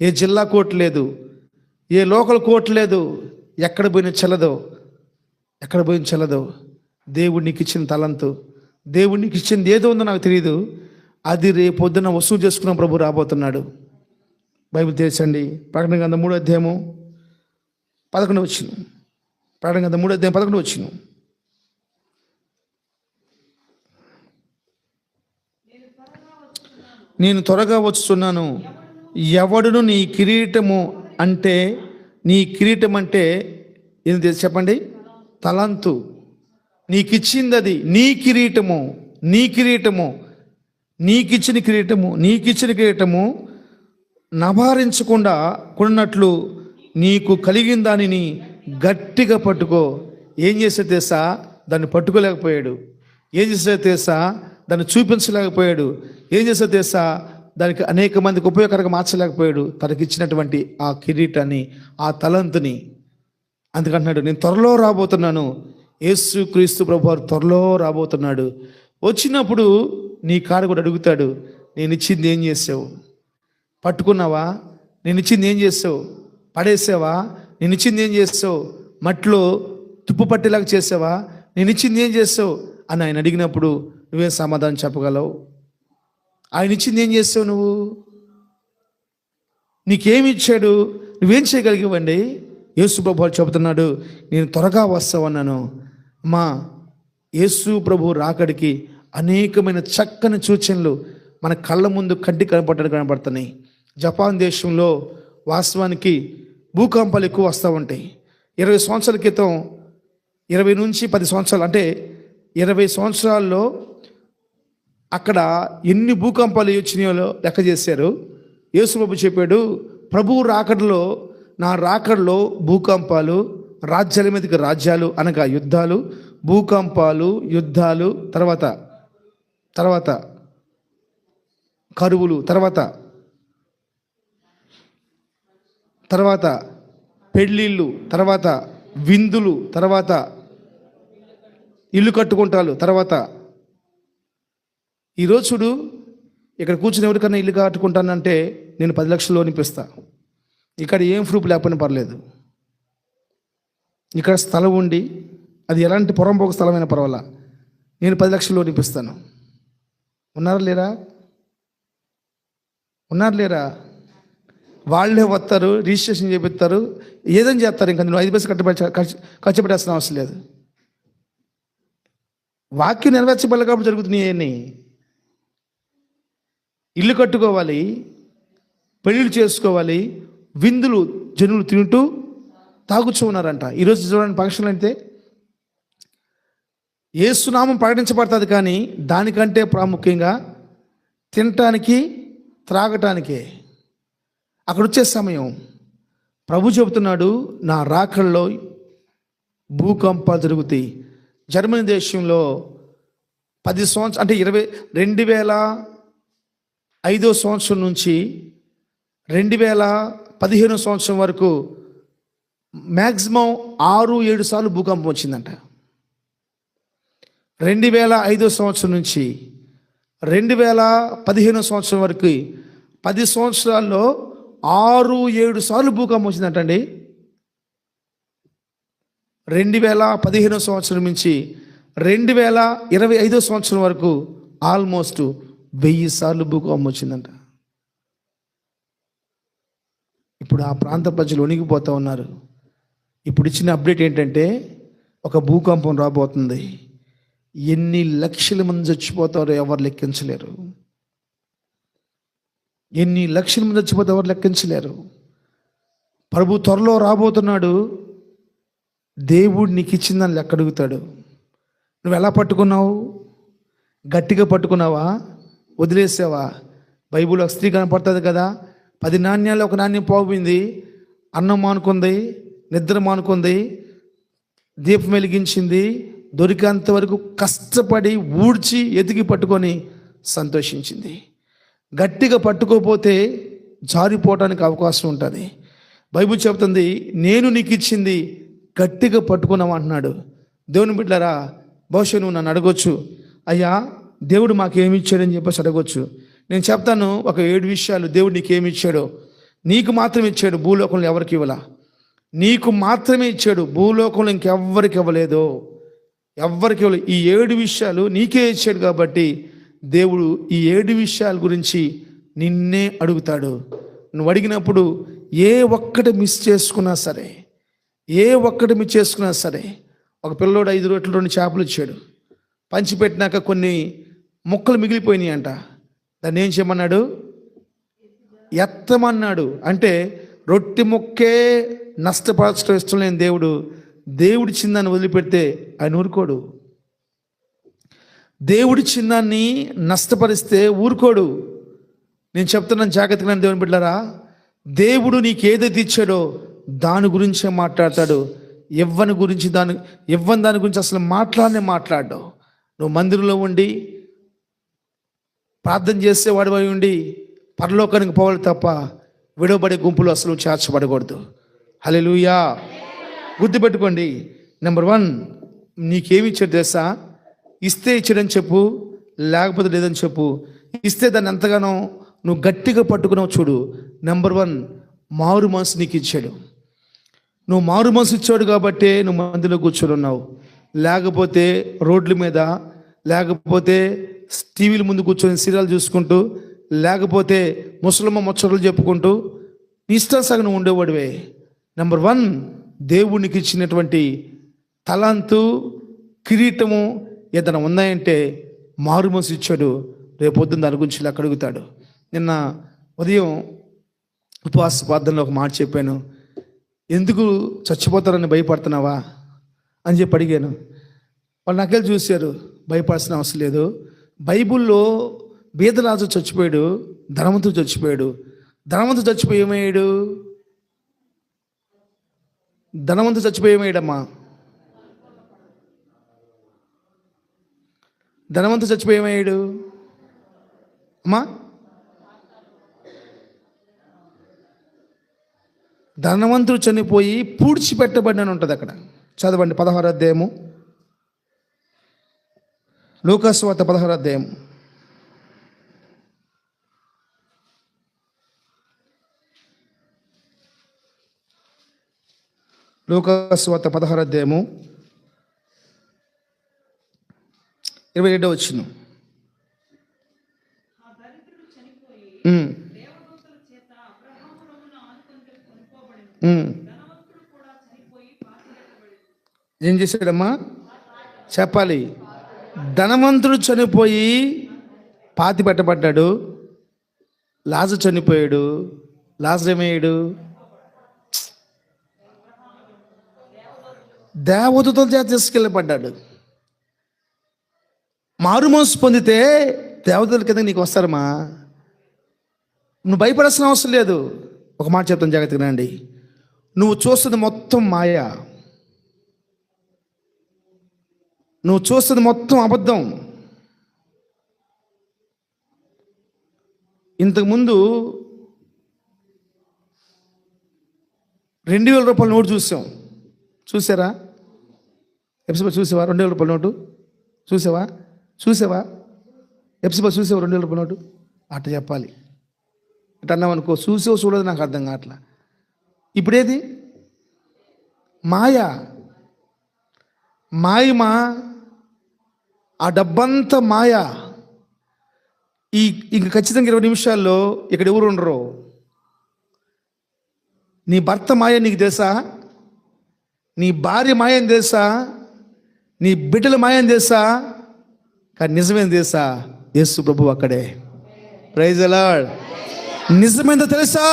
ఏ జిల్లా కోర్టు లేదు, ఏ లోకల్ కోర్టు లేదు. ఎక్కడ పోయినా చెల్లదో. దేవుడు నీకు ఇచ్చిన తలంతు, దేవుడు నీకు ఇచ్చింది ఏదో ఉందో నాకు తెలియదు, అది రేపొద్దున వసూలు చేసుకున్న ప్రభు రాబోతున్నాడు. బైబిల్ తెరచండి. ప్రకటన గ్రంథం 3వ అధ్యాయము 11వ వచనం. ప్రకటన గ్రంథం 3వ అధ్యాయం 11వ వచనం. నేను త్వరగా వచ్చుచున్నాను. ఎవడును నీ కిరీటము అంటే, నీ కిరీటం అంటే ఏంటి చెప్పండి? తలంతు. నీకిచ్చింది అది, నీ కిరీటము, నీకిచ్చిన కిరీటము నభారించకుండా కొన్నట్లు నీకు కలిగిన దానిని గట్టిగా పట్టుకో. ఏం చేసే తెలుసా? దాన్ని పట్టుకోలేకపోయాడు. ఏం చేసే తెలుసా? దాన్ని చూపించలేకపోయాడు. ఏం చేసే తెలుసా? దానికి అనేక మందికి ఉపయోగకరంగా మార్చలేకపోయాడు. తనకిచ్చినటువంటి ఆ కిరీటాన్ని, ఆ తలంతుని. అందుకంటున్నాడు, నేను త్వరలో రాబోతున్నాను. యేసు క్రీస్తు ప్రభు వారు త్వరలో రాబోతున్నాడు. వచ్చినప్పుడు నీ కాడ కూడా అడుగుతాడు, నేను ఇచ్చింది ఏం చేసావు? పట్టుకున్నావా? నేను ఇచ్చింది ఏం చేసావు? పడేసావా? నేను ఇచ్చింది ఏం చేసావు? మట్లో తుప్పు పట్టేలాగా చేసావా? నేను ఇచ్చింది ఏం చేసావు అని ఆయన అడిగినప్పుడు నువ్వే సమాధానం చెప్పగలవు? ఆయన ఇచ్చింది ఏం చేస్తావు? నువ్వు నీకేమి ఇచ్చాడు? నువ్వేం చేయగలిగావండి? యేసు ప్రభు చెబుతున్నాడు, నేను త్వరగా వస్తావన్నాను. మా యేసు ప్రభు రాకడికి అనేకమైన చక్కని సూచనలు మన కళ్ళ ముందు కంటి కనపడుతున్నాయి. జపాన్ దేశంలో వాస్తవానికి భూకంపాలు ఎక్కువ వస్తూ ఉంటాయి. 20 సంవత్సరాల క్రితం, 20 నుంచి 10 సంవత్సరాలు, అంటే 20 సంవత్సరాల్లో అక్కడ ఎన్ని భూకంపాలు వచ్చినాయో లెక్క చేశారు. యేసు ప్రభు చెప్పాడు, ప్రభువు రాకడలో, నా రాకడలో భూకంపాలు, రాజ్యాల మీదకి రాజ్యాలు అనగా యుద్ధాలు, భూకంపాలు, యుద్ధాలు, తర్వాత కరువులు, తర్వాత పెళ్ళిళ్ళు, తర్వాత విందులు, తర్వాత ఇల్లు కట్టుకుంటారు. తర్వాత ఈరోజు చూడు, ఇక్కడ కూర్చుని ఎవరికన్నా ఇల్లు కట్టుకుంటానంటే నేను 10 లక్షలు లోన్ ఇప్పిస్తా. ఇక్కడ ఏం ప్రూఫ్ లేకపోయినా పర్లేదు. ఇక్కడ స్థలం ఉండి, అది ఎలాంటి పొరంపోక స్థలమైనా పర్వాలా, నేను 10 లక్షలు లోన్ ఇప్పిస్తాను. ఉన్నారా లేరా? వాళ్ళే వస్తారు, రిజిస్ట్రేషన్ చేపిస్తారు, ఏదని చేస్తారు. ఇంకా నువ్వు 5 పైసలు ఖర్చు పెట్టాల్సిన అవసరం లేదు. వాక్యం నెరవేర్చబడాలి కాబట్టి జరుగుతున్నాయి. అన్నీ ఇల్లు కట్టుకోవాలి, పెళ్ళిళ్ళు చేసుకోవాలి, విందులు జనులు తింటూ తాగుచూ ఉన్నారంట. ఈరోజు చూడండి, ఫంక్షన్లు అంటే యేసునామం ప్రకటించబడుతుంది, కానీ దానికంటే ప్రాముఖ్యంగా తినటానికి, త్రాగటానికే. అక్కడ వచ్చే సమయం ప్రభు చెబుతున్నాడు, నా రాకల్లో భూకంపాలు జరుగుతాయి. జర్మనీ దేశంలో 10 సంవత్సరం, అంటే 2005 సంవత్సరం నుంచి 2015 సంవత్సరం వరకు మ్యాక్సిమం 6-7 సార్లు భూకంపం వచ్చిందంట. 2005 సంవత్సరం నుంచి 2015 సంవత్సరం వరకు 10 సంవత్సరాల్లో 6-7 సార్లు భూకంపం వచ్చిందంటండి. 2015 సంవత్సరం నుంచి 2025 సంవత్సరం వరకు ఆల్మోస్ట్ 1000 సార్లు భూకంపం వచ్చిందంట. ఇప్పుడు ఆ ప్రాంత ప్రజలు వణిగిపోతూ ఉన్నారు. ఇప్పుడు ఇచ్చిన అప్డేట్ ఏంటంటే, ఒక భూకంపం రాబోతుంది. ఎన్ని లక్షల మంది చచ్చిపోతారో ఎవరు లెక్కించలేరు. ఎన్ని లక్షల మంది చచ్చిపోతారో ఎవరు లెక్కించలేరు. ప్రభు త్వరలో రాబోతున్నాడు. దేవుడు నీకు ఇచ్చిందని లెక్క అడుగుతాడు. నువ్వు ఎలా పట్టుకున్నావు? గట్టిగా పట్టుకున్నావా? వదిలేసావా? బైబిల్ ఒక స్త్రీ కనపడుతుంది కదా, 10 నాణ్యాలు ఒక నాణ్యం పోయింది, అన్నం మానుకుంది, నిద్ర మానుకుంది, దీపం వెలిగించింది, దొరికేంత వరకు కష్టపడి ఊడ్చి ఎతికి పట్టుకొని సంతోషించింది. గట్టిగా పట్టుకోపోతే జారిపోవడానికి అవకాశం ఉంటుంది. బైబిల్ చెబుతుంది, నేను నీకు ఇచ్చింది గట్టిగా పట్టుకున్నావు అంటున్నాడు. దేవుని బిడ్డలారా, బహుశా నువ్వు నన్ను అడగొచ్చు, అయ్యా దేవుడు మాకేమి ఇచ్చాడని చెప్పేసి అడగొచ్చు. నేను చెప్తాను, ఒక 7 విషయాలు దేవుడు నీకేమి ఇచ్చాడో. నీకు మాత్రమే ఇచ్చాడు, భూలోకంలో ఎవరికి ఇవ్వలా. నీకు మాత్రమే ఇచ్చాడు, భూలోకంలో ఇంకెవ్వరికి ఇవ్వలేదు, ఎవ్వరికి ఇవ్వలేదు. ఈ 7 విషయాలు నీకే ఇచ్చాడు. కాబట్టి దేవుడు ఈ 7 విషయాల గురించి నిన్నే అడుగుతాడు. నువ్వు అడిగినప్పుడు ఏ ఒక్కటి మిస్ చేసుకున్నా సరే, ఒక పిల్లోడు 5 రొట్టెలు 2 చేపలు ఇచ్చాడు. పంచిపెట్టినాక కొన్ని ముక్కలు మిగిలిపోయినాయి అంట. దాన్ని ఏం చేయమన్నాడు? ఎత్తమన్నాడు. అంటే రొట్టె ముక్కే నష్టపరచడం ఇష్టం లేని దేవుడి చిన్నాన్ని వదిలిపెడితే ఆయన ఊరుకోడు. దేవుడి చిన్నాన్ని నష్టపరిస్తే ఊరుకోడు. నేను చెప్తున్నాను జాగ్రత్తగా దేవుని బిడ్డలారా, దేవుడు నీకు ఏదైతే ఇచ్చాడో దాని గురించే మాట్లాడతాడు. ఇవ్వని దాని గురించి అసలు మాట్లాడు. నువ్వు మందిరంలో ఉండి ప్రార్థన చేసేవాడు అయి ఉండి పరలోకానికి పోవాలి తప్ప విడవబడే గుంపులు అసలు చేర్చబడకూడదు. హల్లెలూయా. గుర్తుపెట్టుకోండి, నెంబర్ 1, నీకేమి ఇచ్చాడు తెలుసా? ఇస్తే ఇచ్చాడని చెప్పు, లేకపోతే లేదని చెప్పు. ఇస్తే దాన్ని ఎంతగానో నువ్వు గట్టిగా పట్టుకున్నావు చూడు. నెంబర్ 1, మారు మనసు నీకు ఇచ్చాడు. నువ్వు మారు మనసు ఇచ్చాడు కాబట్టే నువ్వు మందిలో కూర్చొని ఉన్నావు. లేకపోతే రోడ్ల మీద, లేకపోతే టీవీల ముందు కూర్చొని సీరియల్ చూసుకుంటూ, లేకపోతే ముసలమ్మ ముచ్చట్లు చెప్పుకుంటూ ఇష్టాసగం ఉండేవాడివే. నెంబర్ 1, దేవునికి ఇచ్చినటువంటి తలాంతు, కిరీటము ఏదైనా ఉన్నాయంటే మారు మనసు ఇచ్చాడు. రేపొద్దున దాని గురించి లెక్క అడుగుతాడు. నిన్న ఉదయం ఉపవాస ప్రార్థనలో ఒక మాట చెప్పాను. ఎందుకు చచ్చిపోతారని భయపడుతున్నావా అని చెప్పి అడిగాను. వాళ్ళు నాకెళ్ళి చూశారు. భయపడాల్సిన అవసరం లేదు. బైబిల్లో బీదరాజు చచ్చిపోయాడు, ధనవంతుడు చచ్చిపోయాడు. ధనవంతుడు చచ్చిపోయి ఏమయ్యాడు? ధనవంతుడు చచ్చిపోయి ఏమయ్యాడమ్మా? ధనవంతుడు చచ్చిపోయి ఏమయ్యాడు అమ్మా? ధనవంతుడు చనిపోయి పూడ్చిపెట్టబడినని ఉంటుంది అక్కడ. చదవండి 16వ అధ్యాయము, లూకా సువార్త 16వ అధ్యాయం. లూకా సువార్త 16వ అధ్యాయము 27వ వచనం. ఏం చేశాడమ్మా? చెప్పాలి. ధనవంతుడు చనిపోయి పాతి పెట్టబడ్డాడు. లాజరు చనిపోయాడు. లాజరు ఏమయ్యాడు? దేవదూతల చేత తీసుకెళ్ళబడ్డాడు. మారు మనసు పొందితే దేవదూతల కింద నీకు వస్తారమ్మా. నువ్వు భయపడాల్సిన అవసరం లేదు. ఒక మాట చెప్తాను, జాగ్రత్తగా రండి. నువ్వు చూస్తుంది మొత్తం మాయ, నువ్వు చూస్తుంది మొత్తం అబద్ధం. ఇంతకుముందు 2000 రూపాయల నోటు చూసారా? ఎప్సిబా చూసావా? 2000 రూపాయల నోటు చూసావా? ఎప్సిబా చూసావా 2000 రూపాయల నోటు? అట్లా చెప్పాలి. అట్లా అన్నావు అనుకో, చూసావు చూడదు నాకు అర్థం కావట్లా. ఇప్పుడేది? మాయమా. ఆ డబ్బంతా మాయ. ఇంక ఖచ్చితంగా 20 నిమిషాల్లో ఇక్కడ ఎవరు ఉండరు. నీ భర్త మాయ నీకు తెలుసా? నీ భార్య మాయని తెలుసా? నీ బిడ్డల మాయని తెలుసా? కానీ నిజమేం తెలుసా? యేసు ప్రభు అక్కడే. Praise the lord. నిజమేందో తెలుసా?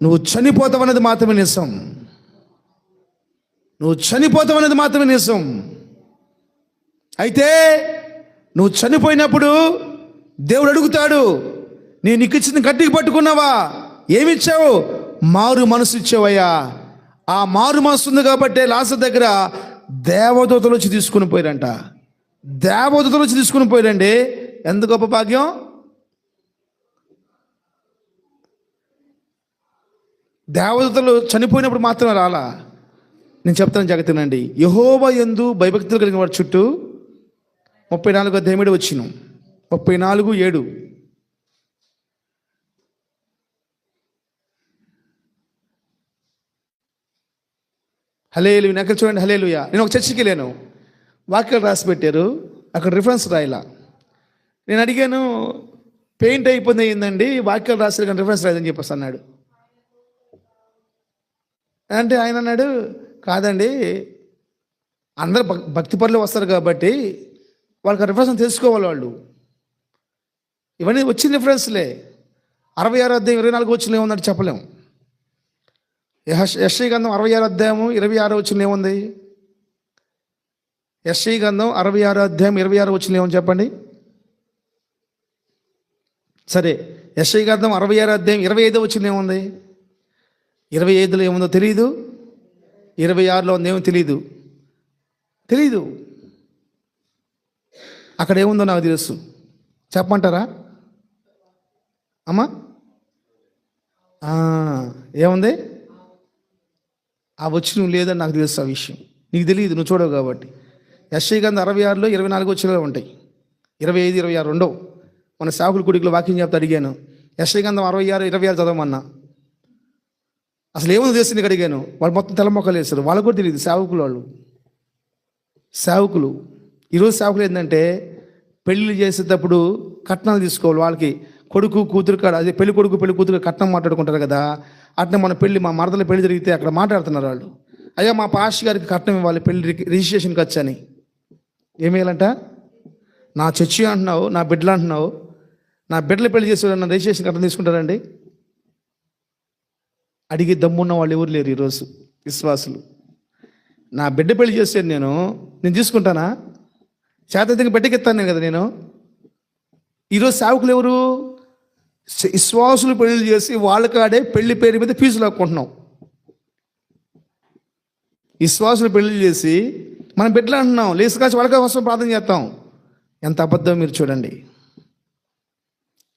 నువ్వు చనిపోతావన్నది మాత్రమే నిజం. నువ్వు చనిపోతావన్నది మాత్రమే నిజం. అయితే నువ్వు చనిపోయినప్పుడు దేవుడు అడుగుతాడు, నేను ఇచ్చిన గట్టికి పట్టుకున్నావా? ఏమిచ్చావు? మారు మనసు ఇచ్చావయ్యా. ఆ మారు మనసు ఉంది కాబట్టి లాజరు దగ్గర దేవదూతలు వచ్చి తీసుకుని పోయారంట. దేవదూతలు వచ్చి తీసుకుని పోయారండి. ఎంత గొప్ప భాగ్యం! దేవదూతలు చనిపోయినప్పుడు మాత్రమే రాలా. నేను చెప్తాను జాగ్రత్తనండి. యెహోవా యందు భయభక్తులు కలిగిన వాడి చుట్టూ 34 అధ్యాయం వచ్చిన 34:7. హల్లెలూయా. ఎక్కడ చూడండి, హల్లెలూయా. నేను ఒక చర్చికి వెళ్ళాను, వాక్యాలు రాసి పెట్టారు, అక్కడ రిఫరెన్స్ రాయలా. నేను అడిగాను, పెయింట్ అయిపోయింది అయిందండి, వాక్యాలు రాశారు కానీ రిఫరెన్స్ రాయదని చెప్పేసి అన్నాడు. అంటే ఆయన అన్నాడు, కాదండి, అందరు భక్తి పనులు వస్తారు కాబట్టి వాళ్ళకి రిఫరెన్స్ తెలుసుకోవాలి. వాళ్ళు ఇవన్నీ వచ్చిన రిఫరెన్స్లే. 66 అధ్యాయం 24 వచ్చిన ఏమన్నాడు చెప్పలేము. యెషయా గ్రంథం 66 అధ్యాయము 26 వచ్చిన ఏముంది? యెషయా గ్రంథం 66 అధ్యాయం 26 వచ్చిన ఏమని చెప్పండి. సరే, యెషయా గ్రంథం 66 అధ్యాయం 25 వచ్చిన ఏముంది? 25లో ఏముందో తెలియదు, 26లో ఉందేమో తెలీదు. అక్కడ ఏముందో నాకు తెలుసు. చెప్పమంటారా అమ్మా? ఏముంది? ఆ వచ్చి నువ్వు లేదని నాకు తెలుసు. ఆ విషయం నీకు తెలియదు, నువ్వు చూడవు కాబట్టి. యెషయా గ్రంథం 66లో 24 వచ్చినలో ఉంటాయి, 25, 26 ఉండవు. మన సేవకుల కుడికిలో వాక్యం చెప్తే అడిగాను, యెషయా గ్రంథం 66, 26 చదవమన్నా. అసలు ఏముందో తెలుసు నీకు అడిగాను. వాళ్ళు మొత్తం తెల్ల మొక్కలు వేస్తారు. వాళ్ళకు కూడా తెలియదు. సేవకులు ఈరోజు సేవకులు ఏంటంటే పెళ్ళిళ్ళు చేసేటప్పుడు కట్నాలు తీసుకోవాలి. వాళ్ళకి కొడుకు కూతురు కాడ, అదే పెళ్లి కొడుకు పెళ్లి కూతురు కట్నం మాట్లాడుకుంటారు కదా. అట్లా మన మా మరదల పెళ్లి జరిగితే అక్కడ మాట్లాడుతున్నారు వాళ్ళు. అయ్యా మా పాస్టర్ గారికి కట్నం ఇవ్వాలి పెళ్లి రిజిస్ట్రేషన్ ఖర్చు అని. ఏమేయాలంట? నా చర్చి అంటున్నావు, నా బిడ్డలు అంటున్నావు, నా బిడ్డలు పెళ్లి చేసే నా రిజిస్ట్రేషన్ కట్నం తీసుకుంటారండి? అడిగి దమ్మున్న వాళ్ళు ఎవరు లేరు ఈరోజు విశ్వాసులు. నా బిడ్డ పెళ్లి చేసాను, నేను తీసుకుంటానా? చేతకి బిడ్డకెత్తాను కదా నేను. ఈరోజు సేవకులు ఎవరు? విశ్వాసులు పెళ్లి చేసి వాళ్ళ కాడే పెళ్లి పేరు మీద ఫీజు లాక్కుంటున్నాం. విశ్వాసులు పెళ్లి చేసి మన బిడ్డలు అంటున్నాం, లేచి కాచి వాళ్ళ కోసం ప్రార్థన చేస్తాం. ఎంత అబద్ధం మీరు చూడండి,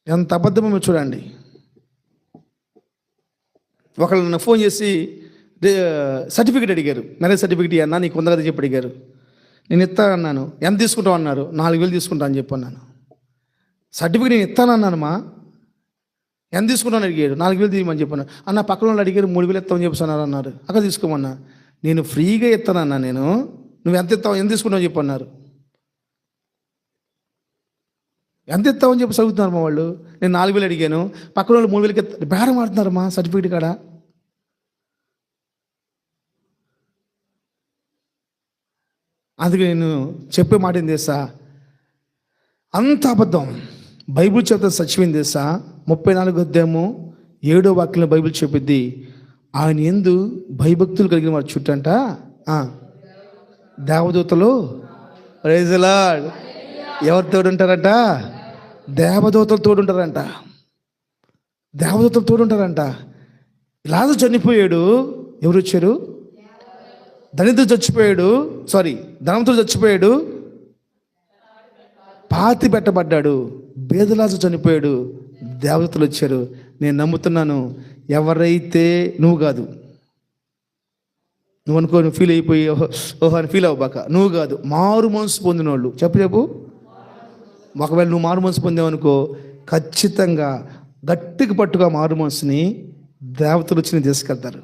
ఎంత అబద్ధమో మీరు చూడండి. ఒకళ్ళు నన్ను ఫోన్ చేసి సర్టిఫికేట్ అడిగారు, మ్యారేజ్ సర్టిఫికేట్ అన్నా నీకు ఉందా కదా చెప్పి అడిగారు. నేను ఇస్తా అన్నాను. ఎంత తీసుకుంటావు అన్నారు. 4,000 తీసుకుంటా అని చెప్పన్నాను. సర్టిఫికేట్ నేను ఇస్తానన్నానమ్మా. ఎంత తీసుకుంటాను అడిగాడు. 4,000 తీయమని చెప్పాను. అన్న పక్కన వాళ్ళు అడిగారు 3,000 ఇస్తామని చెప్పన్నారు అన్నారు. అక్కడ తీసుకోమన్నా. నేను ఫ్రీగా ఇస్తానన్నా. నువ్వు ఎంత ఇస్తావు, ఎంత తీసుకుంటావు చెప్పన్నారు. ఎంత ఇస్తావని చెప్పి చదువుతున్నారు మా వాళ్ళు. నేను 4,000 అడిగాను, పక్కన వాళ్ళు 3,000కి బేరం ఆడుతున్నారమ్మా సర్టిఫికేట్ కాడ. అందుకే నేను చెప్పే మాట ఏం తెలుసా? అంత అబద్ధం. బైబిల్ చెప్తే సత్యం ఏం తెలుసా? 34 అధ్యాయము 7వ వాక్యంలో బైబిల్ చెప్పిద్ది, ఆయన యందు భయభక్తులు కలిగిన వారి చుట్టంట దేవదూతలు. Praise the lord. ఎవరు తోడుంటారంట? దేవదూతలు తోడుంటారంట. దేవదూతలు తోడుంటారంట. లాజరు చనిపోయాడు, ఎవరు వచ్చారు? ధనవంతుడు చచ్చిపోయాడు, పాతి పెట్టబడ్డాడు. బేదలాజరు చనిపోయాడు, దేవదూతలు వచ్చారు. నేను నమ్ముతున్నాను, ఎవరైతే నువ్వు కాదు, నువ్వు అనుకో, నువ్వు ఫీల్ అయిపోయి ఓహో అని ఫీల్ అవ్వబాక. నువ్వు కాదు, మారు మనసు పొందిన వాళ్ళు. చెప్పు. ఒకవేళ నువ్వు మారు మనసు పొందావనుకో, ఖచ్చితంగా గట్టిగా పట్టుగా మారు మనసుని దేవతలు వచ్చి తీసుకెళ్తారు.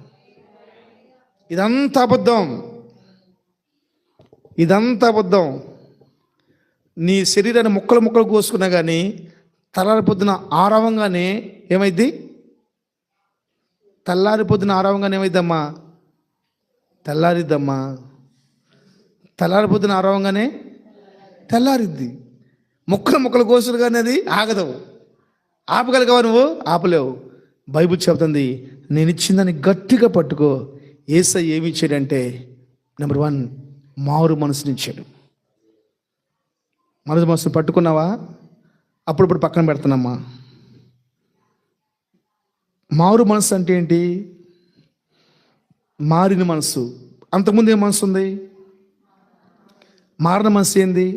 ఇదంతా అబద్ధం. నీ శరీరాన్ని ముక్కలు కోసుకున్నా కానీ తెల్లారి పొద్దున ఆరవంగానే ఏమైద్ది? ఏమైద్దమ్మా? తెల్లారి పొద్దున ఆరవంగానే తెల్లారిద్ది. ముక్కలు ముక్కలు కోసులు కానీ అది ఆగదు. ఆపగలిగావా నువ్వు? ఆపలేవు. బైబిల్ చెబుతుంది, నేను ఇచ్చిందని గట్టిగా పట్టుకో. యేసయ్య ఏమి ఇచ్చాడంటే, నెంబర్ 1 మారు మనసునిచ్చాడు. మారు మనసుని పట్టుకున్నావా? అప్పుడప్పుడు పక్కన పెడుతున్నామ్మా. మారు మనసు అంటే ఏంటి? మారిన మనసు. అంతకుముందు ఏ మనసు ఉంది? మారిన మనసు ఏంది?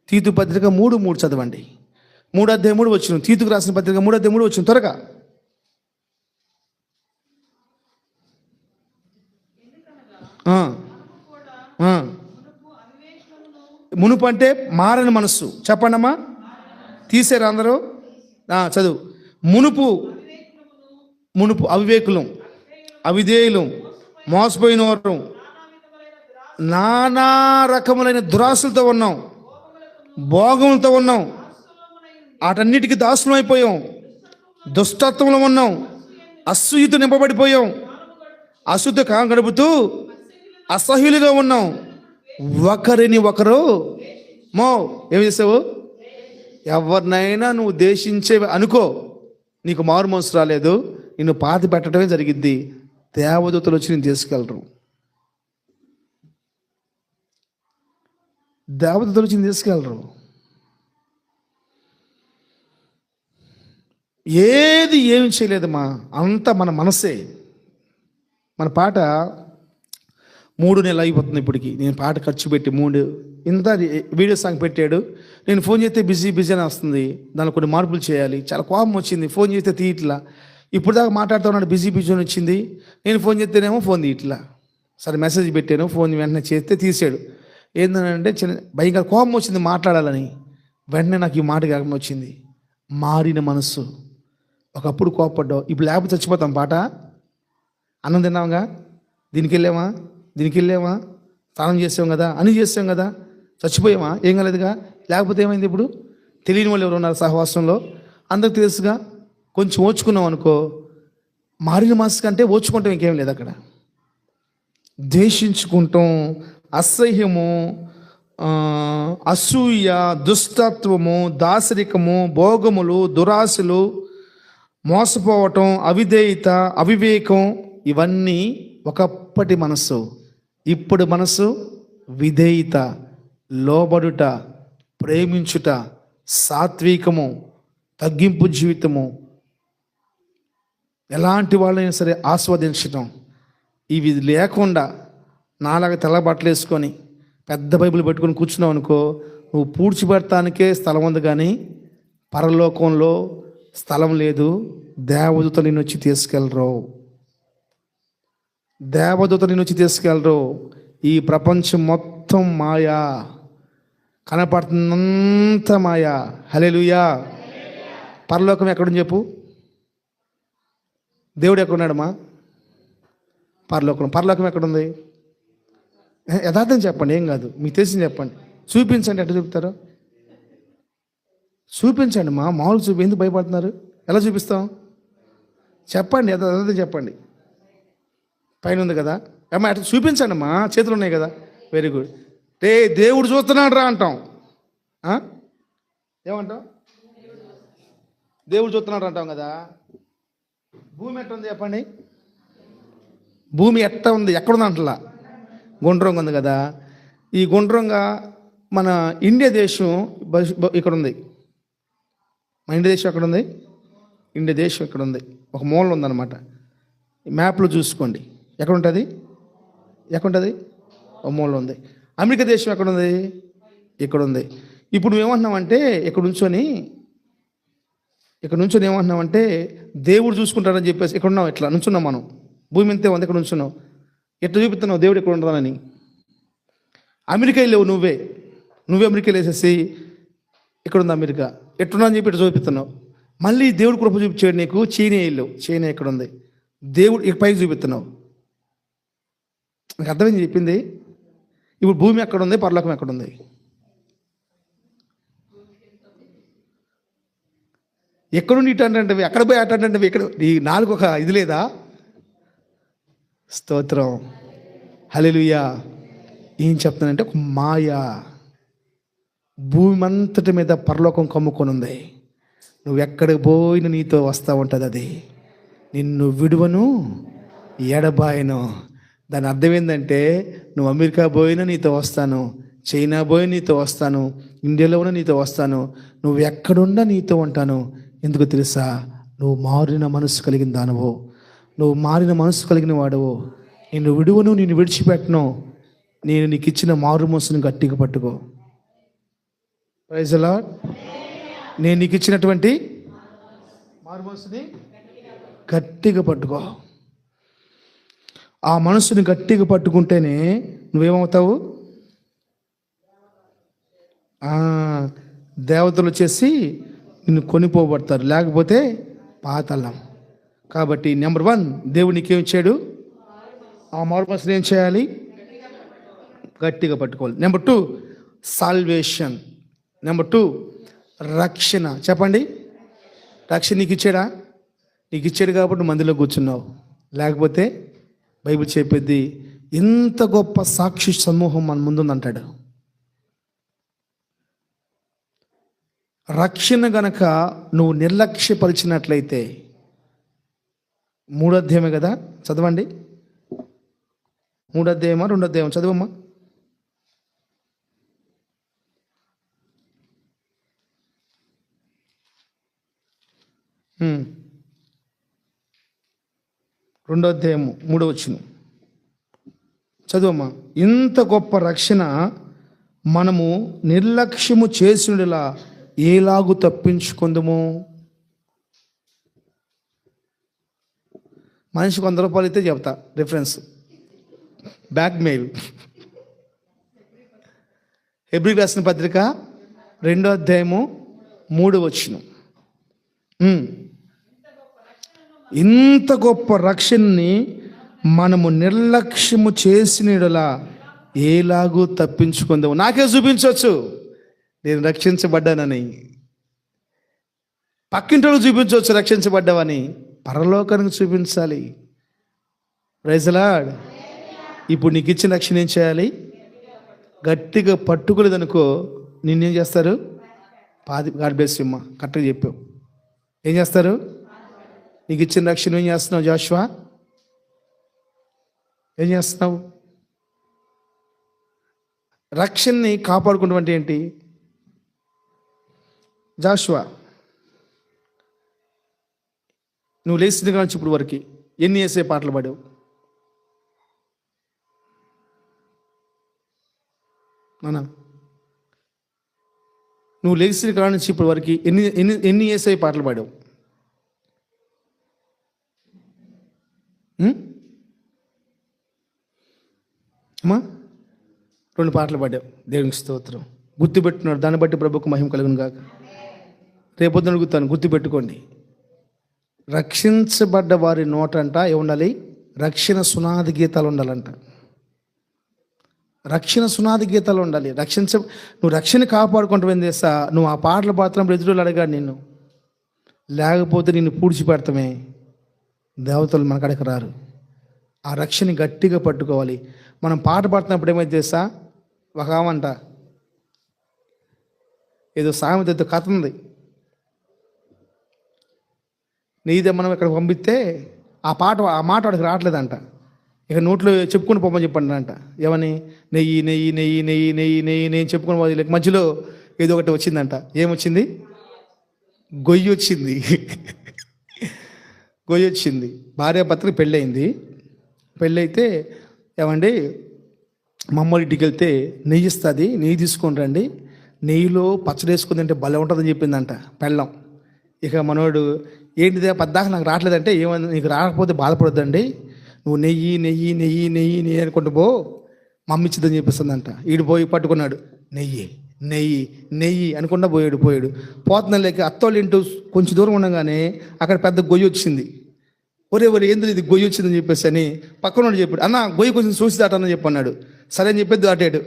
తీతు పత్రిక 3:3 చదవండి. 3:3 వచ్చిన తీతుకు రాసిన పత్రిక 3:3 వచ్చిన త్వరగా. మునుపు అంటే మారని మనస్సు. చెప్పండమ్మా, తీసారు అందరూ. చదువు. మునుపు అవివేకులం, అవిధేయులం, మోసపోయిన వారు, నానా రకములైన దురాశలతో ఉన్నాం, భోగములతో ఉన్నాం, వాటన్నిటికీ దాసులం అయిపోయాం, దుష్టత్వంలో ఉన్నాం, అసూయతో నింపబడిపోయాం, అసూయతో కాలం గడుపుతూ అసహ్యులుగా ఉన్నాం, ఒకరిని ఒకరు ఏం చేసావు? ఎవరినైనా నువ్వు దేశించే అనుకో, నీకు మారు మనసు రాలేదు, నిన్ను పాతి పెట్టడమే జరిగిద్ది. దేవదూతలు వచ్చి నేను తీసుకెళ్ళరు. దేవదూతలు వచ్చి తీసుకెళ్ళరు. ఏమి చేయలేదమ్మా, అంతా మన మనసే. మన పాట 3 నెలలు అయిపోతుంది ఇప్పటికి. నేను పాట ఖర్చు పెట్టి 3 ఇంత వీడియో సాంగ్ పెట్టాడు. నేను ఫోన్ చేస్తే బిజీ అని వస్తుంది. దానిలో కొన్ని మార్పులు చేయాలి. చాలా కోపం వచ్చింది. ఫోన్ చేస్తే తీయట్లా. ఇప్పుడు దాకా మాట్లాడుతూ ఉన్నాడు, బిజీ అని వచ్చింది. నేను ఫోన్ చేస్తేనేమో ఫోన్ తీయట్లా. సరే మెసేజ్ పెట్టాను, ఫోన్ వెంటనే చేస్తే తీసాడు. ఏంటంటే భయంకర కోపం వచ్చింది మాట్లాడాలని. వెంటనే నాకు ఈ మాట జ్ఞాపకం వచ్చింది, మారిన మనస్సు. ఒకప్పుడు కోపడ్డావు, ఇప్పుడు లేకపోతే చచ్చిపోతాం. పాట అన్నం తిన్నావుగా, దీనికి వెళ్ళామా, స్నానం చేసాం కదా, అని చేసాం కదా, చచ్చిపోయామా? ఏం కాలేదుగా. లేకపోతే ఏమైంది? ఇప్పుడు తెలియని వాళ్ళు ఎవరు ఉన్నారు సహవాసంలో? అందరికి తెలుసుగా. కొంచెం ఓచుకున్నాం అనుకో, మారిన మనసు కంటే ఓచుకుంటాం ఇంకేం లేదు అక్కడ. ద్వేషించుకుంటాం, అసహ్యము, అసూయ, దుష్టత్వము, దాసరికము, భోగములు, దురాశలు, మోసపోవటం, అవిధేయత, అవివేకం, ఇవన్నీ ఒకప్పటి మనస్సు. ఇప్పుడు మనసు విధేయత, లోబడుట, ప్రేమించుట, సాత్వికము, తగ్గింపు జీవితము, ఎలాంటి వాళ్ళైనా సరే ఆస్వాదించటం. ఇవి లేకుండా నాలాగా తెల్ల బట్టలు వేసుకొని పెద్ద బైబిల్ పెట్టుకొని కూర్చున్నావు అనుకో, నువ్వు పూడ్చిపెడటానికే స్థలం ఉంది, కానీ పరలోకంలో స్థలం లేదు. దేవదూత నిన్ను వచ్చి తీసుకెళ్ళరు. దేవదూత నిన్ను వచ్చి తీసుకెళ్ళరు. ఈ ప్రపంచం మొత్తం మాయా, కనపడుతున్నంత మాయా. హల్లెలూయా. పరలోకం ఎక్కడుంది చెప్పు? దేవుడు ఎక్కడున్నాడమ్మా? పరలోకం ఎక్కడుంది? యథార్థం చెప్పండి, ఏం కాదు, మీకు తెలిసింది చెప్పండి. చూపించండి. ఎట్లా చూపుతారో చూపించండి. మామూలు ఎందుకు భయపడుతున్నారు? ఎలా చూపిస్తాం? చెప్పండి, యథార్థం చెప్పండి. పైన ఉంది కదా అమ్మా, అట్లా చూపించండి. చేతులు ఉన్నాయి కదా, వెరీ గుడ్. దేవుడు చూస్తున్నాడు రా అంటాం. ఏమంటాం? దేవుడు చూస్తున్నాడు అంటాం కదా. భూమి ఎట్ట ఉంది చెప్పండి? భూమి ఎట్ట ఉంది? ఎక్కడుంది అంటలా, గుండ్రంగా ఉంది కదా. ఈ గుండ్రంగా మన ఇండియా దేశం ఇక్కడ ఉంది. మన ఇండియా దేశం ఎక్కడ ఉంది? ఇండియా దేశం ఇక్కడ ఉంది, ఒక మూల ఉందన్నమాట. మ్యాప్లో చూసుకోండి, ఎక్కడ ఉంటుంది? ఒక మూల ఉంది. అమెరికా దేశం ఎక్కడుంది? ఇక్కడ ఉంది. ఇప్పుడు నువ్వేమంటున్నావంటే, ఇక్కడ నుంచొని ఏమంటున్నావంటే దేవుడు చూసుకుంటాడని చెప్పేసి ఇక్కడ ఉన్నావు. ఇట్లా నుంచున్నాం మనం, భూమి అంతే ఉంది, ఇక్కడ నుంచున్నావు. ఎట్లా చూపిస్తున్నావు దేవుడు ఎక్కడ ఉండదానని? అమెరికా వెళ్ళావు నువ్వే అమెరికా వేసేసి ఇక్కడ ఉంది అమెరికా, ఎట్టున్నా అని చెప్పి ఇట్లా చూపిస్తున్నావు. మళ్ళీ దేవుడు కృప చూపించాడు నీకు, చైనా వెళ్ళావు, చైనా ఎక్కడ ఉంది, దేవుడు ఇక పైకి చూపిస్తున్నావు. నాకు అర్థమైంది చెప్పింది. ఇప్పుడు భూమి ఎక్కడ ఉంది, పరలోకం ఎక్కడ ఉంది? ఎక్కడుండి ఇటు అంటే ఎక్కడ పోయి అటు అంటే ఎక్కడ? ఈ నాలుగు ఒక ఇది లేదా? స్తోత్రం, హల్లెలూయా. ఏం చెప్తానంటే ఒక మాయా. భూమి అంతటి మీద పరలోకం కమ్ముకొని ఉంది. నువ్వు ఎక్కడికి పోయినా నీతో వస్తూ ఉంటుంది అది. నిన్ను విడువను ఎడబాయను. దాని అర్థం ఏంటంటే, నువ్వు అమెరికా పోయినా నీతో వస్తాను, చైనా పోయినా నీతో వస్తాను, ఇండియాలో ఉన్న నీతో వస్తాను, నువ్వు ఎక్కడున్నా నీతో ఉంటాను. ఎందుకు తెలుసా? నువ్వు మారిన మనసు కలిగిన దానవు, నువ్వు మారిన మనసు కలిగిన వాడవు. నిన్ను విడువను, నిన్ను విడిచిపెట్టను. నేను నీకు ఇచ్చిన మారు మనసును గట్టిగా పట్టుకో. Praise the lord. నేను నీకు ఇచ్చినటువంటి మారు మనసుని గట్టిగా పట్టుకో. ఆ మనసుని గట్టిగా పట్టుకుంటేనే నువ్వేమవుతావు? దేవతలు వచ్చేసి నిన్ను కొనిపోబడతారు, లేకపోతే పాతాళం. కాబట్టి నెంబర్ 1, దేవుడు నీకేం ఇచ్చాడు? ఆ మారు మనసుని ఏం చేయాలి? గట్టిగా పట్టుకోవాలి. Number 2, salvation. నెంబర్ 2, రక్షణ. చెప్పండి, రక్షణ నీకు ఇచ్చాడా? నీకు ఇచ్చాడు కాబట్టి మందిలో కూర్చున్నావు. లేకపోతే బైబిల్ చెప్పేది, ఇంత గొప్ప సాక్షి సమూహం మన ముందుందంటాడు. రక్షణ గనక నువ్వు నిర్లక్ష్యపరిచినట్లయితే, 3వ అధ్యాయమే కదా, చదవండి. 3వ అధ్యాయమా 2వ అధ్యాయం? చదవమ్మా. రెండో అధ్యాయము 3వ వచనం చదువమ్మా. ఇంత గొప్ప రక్షణ మనము నిర్లక్ష్యము చేసినలా ఏలాగు తప్పించుకుందుము? మనిషికి 100 రూపాయలు అయితే చెప్తా రిఫరెన్స్, బ్యాక్ మెయిల్. హెబ్రీయులకు రాసిన పత్రిక 2వ అధ్యాయము 3వ వచనం. ఇంత గొప్ప రక్షణని మనము నిర్లక్ష్యము చేసినలా ఏలాగూ తప్పించుకుందాము. నాకే చూపించవచ్చు నేను రక్షించబడ్డానని, పక్కింటోళ్ళు చూపించవచ్చు రక్షించబడ్డావని, పరలోకానికి చూపించాలి. Praise the lord. ఇప్పుడు నీకు ఇచ్చిన రక్షణ ఏం చేయాలి? గట్టిగా పట్టుకోలేదనుకో, నిన్నేం చేస్తారు? గాడ్ బ్లెస్ యు అమ్మా, కరెక్ట్గా చెప్పావు. ఏం చేస్తారు? నీకు ఇచ్చిన రక్షణ ఏం చేస్తున్నావు జాషువా? ఏం చేస్తున్నావు? రక్షణని కాపాడుకుంటాం అంటే ఏంటి? జాషువా, నువ్వు లేచిన కానీ ఇప్పుడు వరకు ఎన్ని వేసే పాటలు పాడావు? అన్నా, నువ్వు లేచిన కాడ నుంచి ఇప్పటి వరకు ఎన్ని వేసే పాటలు పాడావు? అమ్మా, 2 పాటలు పాడావు. దేవునికి స్తోత్రం. గుర్తుపెట్టున్నాడు, దాన్ని బట్టి ప్రభువుకు మహిమ కలుగును గాక. రేపొద్దున అడుగుతాను, గుర్తుపెట్టుకోండి. రక్షించబడ్డ వారి నోటంట ఏముండాలి? రక్షణ సునాది గీతాలు ఉండాలంట. రక్షణ సునాది గీతాలు ఉండాలి. నువ్వు రక్షణ కాపాడుకుంటూ ఏం చేస్తా? నువ్వు ఆ పాటలు పాడుతున్నప్పుడు ఎదురు అడగాడు నిన్ను, లేకపోతే నిన్ను పూడ్చిపెడతామే. దేవతలు మన కడకు రారు. ఆ రక్షణ గట్టిగా పట్టుకోవాలి. మనం పాట పాడుతున్నప్పుడు ఏమైతే చేస్తా? ఒక ఆమంట ఏదో సామెతతో కథ ఉంది. నీదే మనం ఇక్కడ పంపిస్తే ఆ మాట వాడికి రావట్లేదంట. ఇక నోట్లో చెప్పుకుని పోమని చెప్పండి అంట. ఏమని? నెయ్యి నెయ్యి నెయ్యి నెయ్యి నెయ్యి నెయ్యి నెయ్యి చెప్పుకుని పోయి మధ్యలో ఏదో ఒకటి వచ్చిందంట. ఏమొచ్చింది? గొయ్యి వచ్చింది. గొయ్యి వచ్చింది. భార్యాభర్తలకు పెళ్ళయింది. పెళ్ళైతే ఏమండి, మా అమ్మ ఇంటికి వెళ్తే నెయ్యి ఇస్తుంది, నెయ్యి తీసుకొని రండి, నెయ్యిలో పచ్చడి వేసుకుని తింటే భలే ఉంటుందని చెప్పిందంట పెళ్ళం. ఇక మనోడు, ఏంటిదే పద్దాక నాకు రావట్లేదంటే, ఏమన్నా నీకు రాకపోతే బాధపడొద్దండి, నువ్వు నెయ్యి నెయ్యి నెయ్యి నెయ్యి నెయ్యి అనుకుంటూ పో, మమ్మీ ఇచ్చిద్దని చెప్పిస్తుందంట. ఈడు పోయి పట్టుకున్నాడు, నెయ్యి నెయ్యి నెయ్యి అనుకుంటా పోయాడు. పోతున్న లేక అత్తోళ్ళ ఇంటూ కొంచెం దూరం ఉండగానే అక్కడ పెద్ద గొయ్యి వచ్చింది. ఒరే ఏంది ఇది గొయ్యి వచ్చిందని చెప్పేసి అని పక్కన చెప్పాడు. అన్న గొయ్యి కొంచెం చూసి దాటని చెప్పన్నాడు. సరే అని చెప్పేది దాటాడు.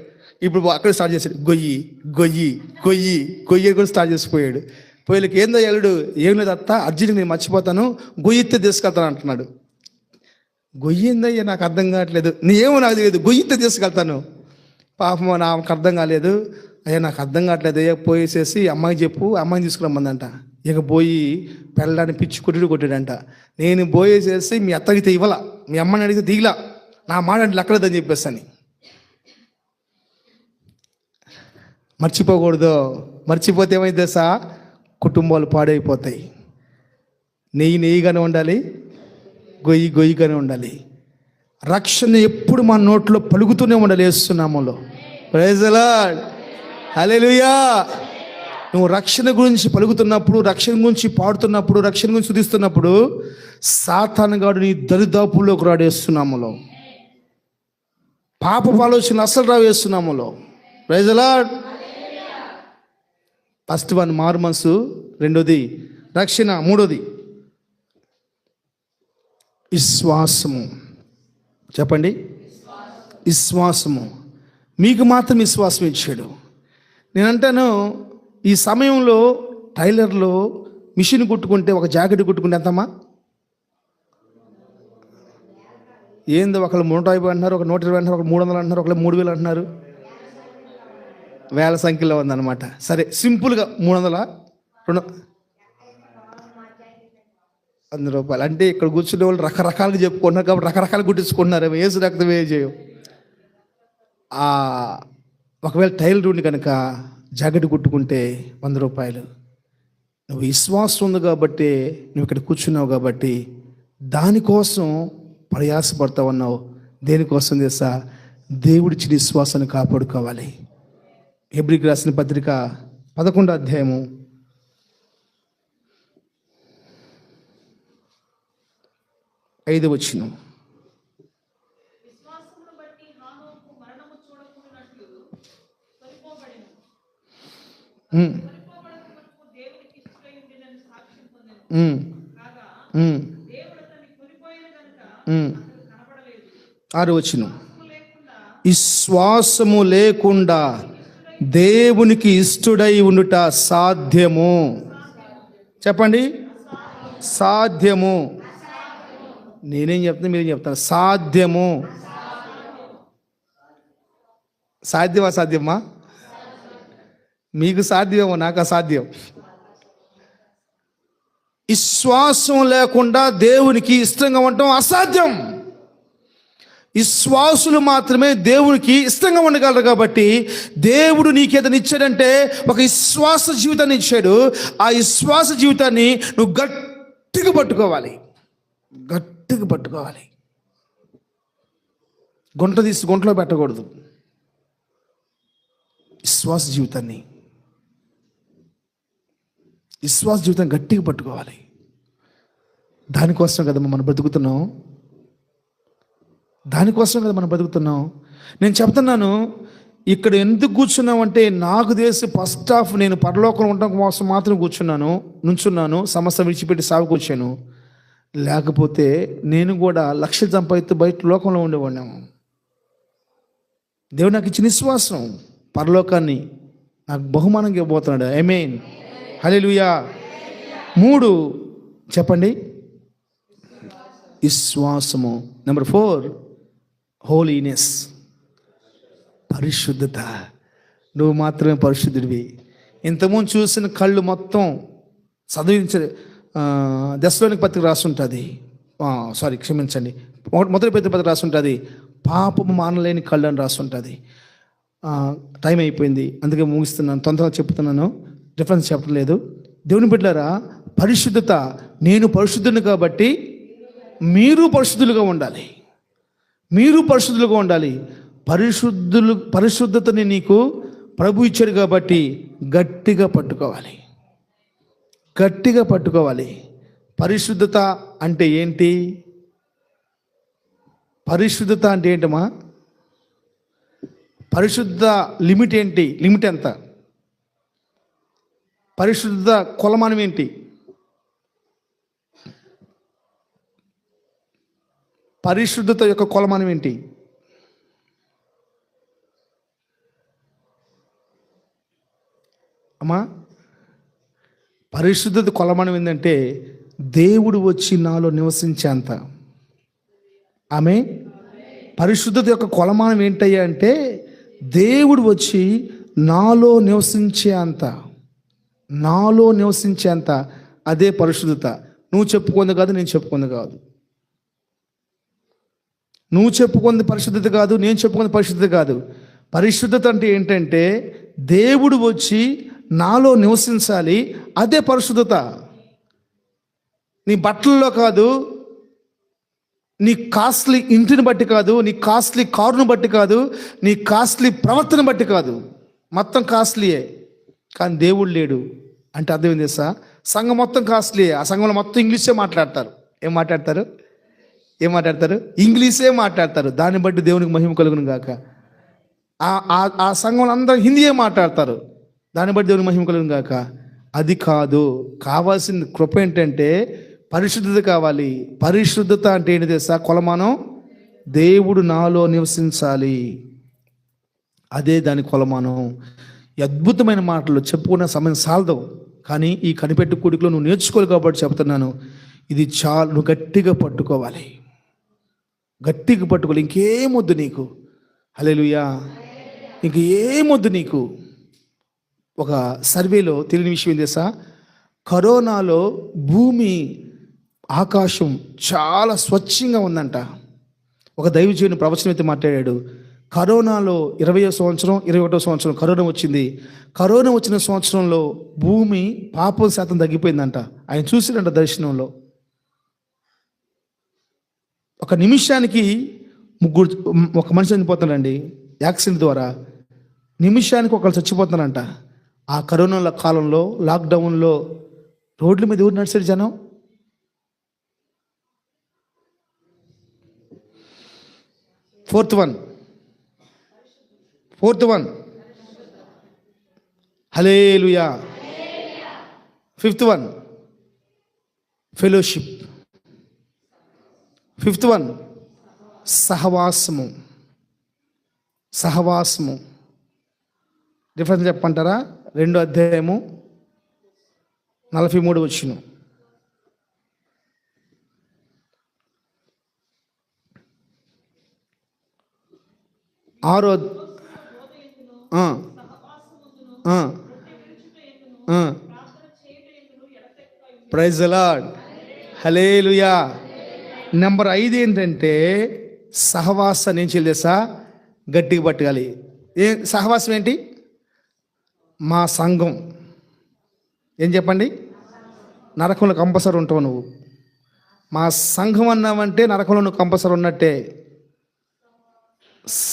ఇప్పుడు అక్కడ స్టార్ట్ చేశాడు, గొయ్యి గొయ్యి గొయ్యి గొయ్యి కూడా స్టార్ట్ చేసిపోయాడు. పోయేళ్ళకి ఏందో ఎల్లుడు, ఏం లేదు అత్త, అర్జెంట్ నేను మర్చిపోతాను, గొయ్యితే తీసుకెళ్తాను అంటున్నాడు. గొయ్యిందయ్యా నాకు అర్థం కావట్లేదు. ఏమో నాకు తెలియదు, గొయ్యితే తీసుకెళ్తాను. పాపం నాకు అర్థం కాలేదు. అయ్యా నాకు అర్థం కావట్లేదు, అయ్యా పోయేసేసి అమ్మాయి చెప్పు, అమ్మాయిని తీసుకురమ్మందంట. ఇక పోయి పెళ్ళాన్ని పిచ్చి కొట్టాడంట. నేను పోయేసేసి మీ అత్తగితే ఇవ్వాల, మీ అమ్మని అడిగితే దిగిలా, నా మాట అంటే లెక్కలేదని చెప్పేస్తాను. మర్చిపోకూడదు. మర్చిపోతే ఏమైంది తెలుసా? కుటుంబాలు పాడైపోతాయి. నెయ్యిగానే ఉండాలి, గొయ్యిగానే ఉండాలి. రక్షణ ఎప్పుడు మన నోట్లో పలుకుతూనే ఉండాలి. యేసునామములో ప్రైజ్ ది లార్డ్, హల్లెలూయా. నువ్వు రక్షణ గురించి పలుకుతున్నప్పుడు, రక్షణ గురించి పాడుతున్నప్పుడు, రక్షణ గురించి స్తుతిస్తున్నప్పుడు సాతానుగాడు నీ దరిదాపుల్లోకి రాడు. యేసునామములో పాపపు ఆలోచనలు అసలు రావు. యేసునామములో praise the Lord. First one మారు మనసు, రెండోది రక్షణ, మూడోది విశ్వాసము. చెప్పండి, విశ్వాసము. మీకు మాత్రం విశ్వాసం ఇచ్చాడు. నేనంటాను, ఈ సమయంలో టైలర్లో మిషన్ కుట్టుకుంటే, ఒక జాకెట్ కుట్టుకుంటే ఎంతమ్మా? ఏందో ఒకళ్ళు 150 అంటున్నారు, ఒక 120 అంటున్నారు, ఒక 300 అంటున్నారు, ఒకళ్ళు 3000 అంటున్నారు. వేల సంఖ్యలో ఉందన్నమాట. సరే, సింపుల్గా 300, 100 రూపాయలు అంటే ఇక్కడ కూర్చునే వాళ్ళు రకరకాలుగా చెప్పుకుంటున్నారు కాబట్టి రకరకాలు గుట్టించుకుంటున్నారు. ఏసు రక్తం చేయవు. ఒకవేళ టైలర్ ఉండి కనుక జాకెట్ కుట్టుకుంటే 100 రూపాయలు. నువ్వు విశ్వాసం ఉంది కాబట్టి నువ్వు ఇక్కడ కూర్చున్నావు కాబట్టి దానికోసం ప్రయాసపడతా ఉన్నావు. దేనికోసం తెలుసా? దేవుడిచ్చిన విశ్వాసాన్ని కాపాడుకోవాలి. హెబ్రీకి రాసిన పత్రిక 11వ అధ్యాయము 5వ వచనం. ఆరో వచనం. విశ్వాసము లేకుండా దేవునికి ఇష్టుడై ఉండుట సాధ్యము. చెప్పండి, సాధ్యము. నేనేం చెప్తాను, మీరేం చెప్తాను? సాధ్యము. సాధ్యమా? సాధ్యమా? మీకు సాధ్యమేమో, నాకు అసాధ్యం. విశ్వాసం లేకుండా దేవునికి ఇష్టంగా ఉండటం అసాధ్యం. విశ్వాసులు మాత్రమే దేవునికి ఇష్టంగా ఉండగలరు. కాబట్టి దేవుడు నీకేదైనా ఇచ్చాడంటే ఒక విశ్వాస జీవితాన్ని ఇచ్చాడు. ఆ విశ్వాస జీవితాన్ని నువ్వు గట్టిగా పట్టుకోవాలి, గట్టిగా పట్టుకోవాలి. గుంట తీసి గుంటలో పెట్టకూడదు. విశ్వాస జీవితాన్ని, విశ్వాస జీవితాన్ని గట్టిగా పట్టుకోవాలి. దానికోసం కదా మనం బ్రతుకుతున్నాం. దానికోసం కదా మనం బతుకుతున్నాం. నేను చెప్తున్నాను, ఇక్కడ ఎందుకు కూర్చున్నావు అంటే నాకు తెలిసి ఫస్ట్ హాఫ్ నేను పరలోకంలో ఉండడం కోసం మాత్రం నుంచున్నాను. సమస్య విడిచిపెట్టి సాగుకు వచ్చాను. లేకపోతే నేను కూడా లక్ష సంపాదిస్తూ బయట లోకంలో ఉండేవాడినాము. దేవుడు నాకు ఇచ్చిన విశ్వాసం పరలోకాన్ని నాకు బహుమానంగా ఇవ్వబోతున్నాడు. ఆమేన్, హల్లెలూయా. 3 చెప్పండి, విశ్వాసము. నెంబర్ 4 హోలీనెస్, పరిశుద్ధత. నువ్వు మాత్రమే పరిశుద్ధుడివి. ఇంతకుముందు చూసిన కళ్ళు మొత్తం చదివించే దశలోనికి పత్రిక రాసుంటుంది. క్షమించండి, మొదటి పత్రిక రాసుంటుంది. పాపము మానలేని కళ్ళు అని రాసుంటుంది. టైం అయిపోయింది, అందుకే ముగిస్తున్నాను, తొందరగా చెప్తున్నాను, డిఫరెన్స్ చెప్పలేదు. దేవుని బిడ్డలారా, పరిశుద్ధత. నేను పరిశుద్ధుని కాబట్టి మీరు పరిశుద్ధులుగా ఉండాలి. మీరు పరిశుద్ధులుగా ఉండాలి. పరిశుద్ధతని నీకు ప్రభు ఇచ్చాడు కాబట్టి గట్టిగా పట్టుకోవాలి, గట్టిగా పట్టుకోవాలి. పరిశుద్ధత అంటే ఏంటి? పరిశుద్ధత అంటే ఏంటమ్మా? పరిశుద్ధ లిమిట్ ఏంటి? లిమిట్ ఎంత? పరిశుద్ధ కొలమానం ఏంటి? పరిశుద్ధత యొక్క కొలమానం ఏంటి? అమ్మా, పరిశుద్ధత కొలమానం ఏంటంటే దేవుడు వచ్చి నాలో నివసించేంత. పరిశుద్ధత యొక్క కొలమానం ఏంటయ్యా అంటే దేవుడు వచ్చి నాలో నివసించే అంత అదే పరిశుద్ధత. నువ్వు చెప్పుకుంది కాదు, నేను చెప్పుకుంది కాదు. నువ్వు చెప్పుకుంది పరిశుద్ధత కాదు, నేను చెప్పుకుంది పరిశుద్ధత కాదు. పరిశుద్ధత అంటే ఏంటంటే దేవుడు వచ్చి నాలో నివసించాలి, అదే పరిశుద్ధత. నీ బట్టల్లో కాదు, నీ కాస్ట్లీ ఇంటిని బట్టి కాదు, నీ కాస్ట్లీ కారును బట్టి కాదు, నీ కాస్ట్లీ ప్రవర్తన బట్టి కాదు. మొత్తం కాస్ట్లీయే, కానీ దేవుడు లేడు అంటే అర్థం ఏం చేస్తా? సంఘం మొత్తం కాస్ట్లీయే. ఆ సంఘంలో మొత్తం ఇంగ్లీషే మాట్లాడతారు. ఏం మాట్లాడతారు? ఇంగ్లీషే మాట్లాడతారు. దాన్ని బట్టి దేవునికి మహిమ కలుగును గాక. ఆ సంఘంలో అందరూ హిందీయే మాట్లాడతారు. దాన్ని బట్టి దేవునికి మహిమ కలుగును గాక. అది కాదు. కావాల్సిన కృప ఏంటంటే పరిశుద్ధత కావాలి. పరిశుద్ధత అంటే ఏంటి తెలుసా? కొలమానం. దేవుడు నాలో నివసించాలి, అదే దాని కొలమానం. అద్భుతమైన మాటలు చెప్పుకున్న సమయం సాలదు, కానీ ఈ కనిపెట్టు కూడికలో నువ్వు నేర్చుకోవాలి కాబట్టి చెప్తున్నాను. ఇది చాలా, నువ్వు గట్టిగా పట్టుకోవాలి. ఇంకేమొద్దు నీకు. హల్లెలూయా. ఇంకేమొద్దు నీకు. ఒక సర్వేలో తెలియని విషయం ఏం తెలుసా? కరోనాలో భూమి ఆకాశం చాలా స్వచ్ఛంగా ఉందంట. ఒక దైవజనుడు ప్రవచనం అయితే మాట్లాడాడు. కరోనాలో 20వ సంవత్సరం 21వ సంవత్సరం కరోనా వచ్చింది. కరోనా వచ్చిన సంవత్సరంలో భూమి పాపం శాతం తగ్గిపోయిందంట. ఆయన చూసినంట దర్శనంలో. ఒక నిమిషానికి ఒక మనిషి చనిపోతాడండి యాక్సిడెంట్ ద్వారా. నిమిషానికి ఒకళ్ళు చచ్చిపోతారంట. ఆ కరోనా కాలంలో, లాక్డౌన్లో రోడ్ల మీద ఎవరు నడిచారు జనం? Fourth one hallelujah. Fifth one fellowship. Fifth one సహవాసము. డిఫరెన్స్ చెప్పంటారా? 2వ అధ్యాయము 43 వచనం. Praise the Lord. Hallelujah. Number 5 ఏంటంటే సహవాసాన్ని ఏం చేయాలి? గట్టిగా పట్టుకోవాలి. సహవాసం ఏంటి? మా సంఘం. ఏం చెప్పండి? నరకంలో కంపల్సరీ ఉంటావు నువ్వు. మా సంఘం అన్నావంటే నరకంలో నువ్వు కంపల్సరీ ఉన్నట్టే.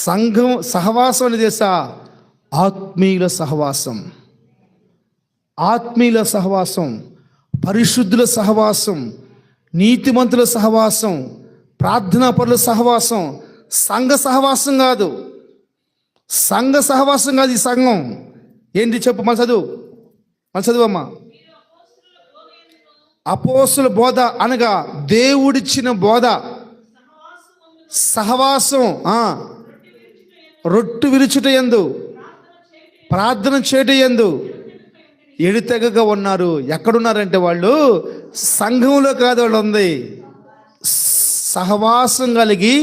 సంఘం సహవాసం అనేది ఆత్మీయుల సహవాసం, పరిశుద్ధుల సహవాసం, నీతిమంతుల సహవాసం, ప్రార్థనాపరుల సహవాసం. సంఘ సహవాసం కాదు. ఈ సంఘం ఏంటి చెప్పు? మన చదువమ్మా. అపోస్తుల బోధ అనగా దేవుడిచ్చిన బోధ, సహవాసం, రొట్టె విరుచుట యందు, ప్రార్థన చేయుట యందు ఎడతెగక ఉన్నారు. ఎక్కడున్నారంటే వాళ్ళు సంఘంలో కాదు, వాళ్ళు ఉంది సహవాసం కలిగి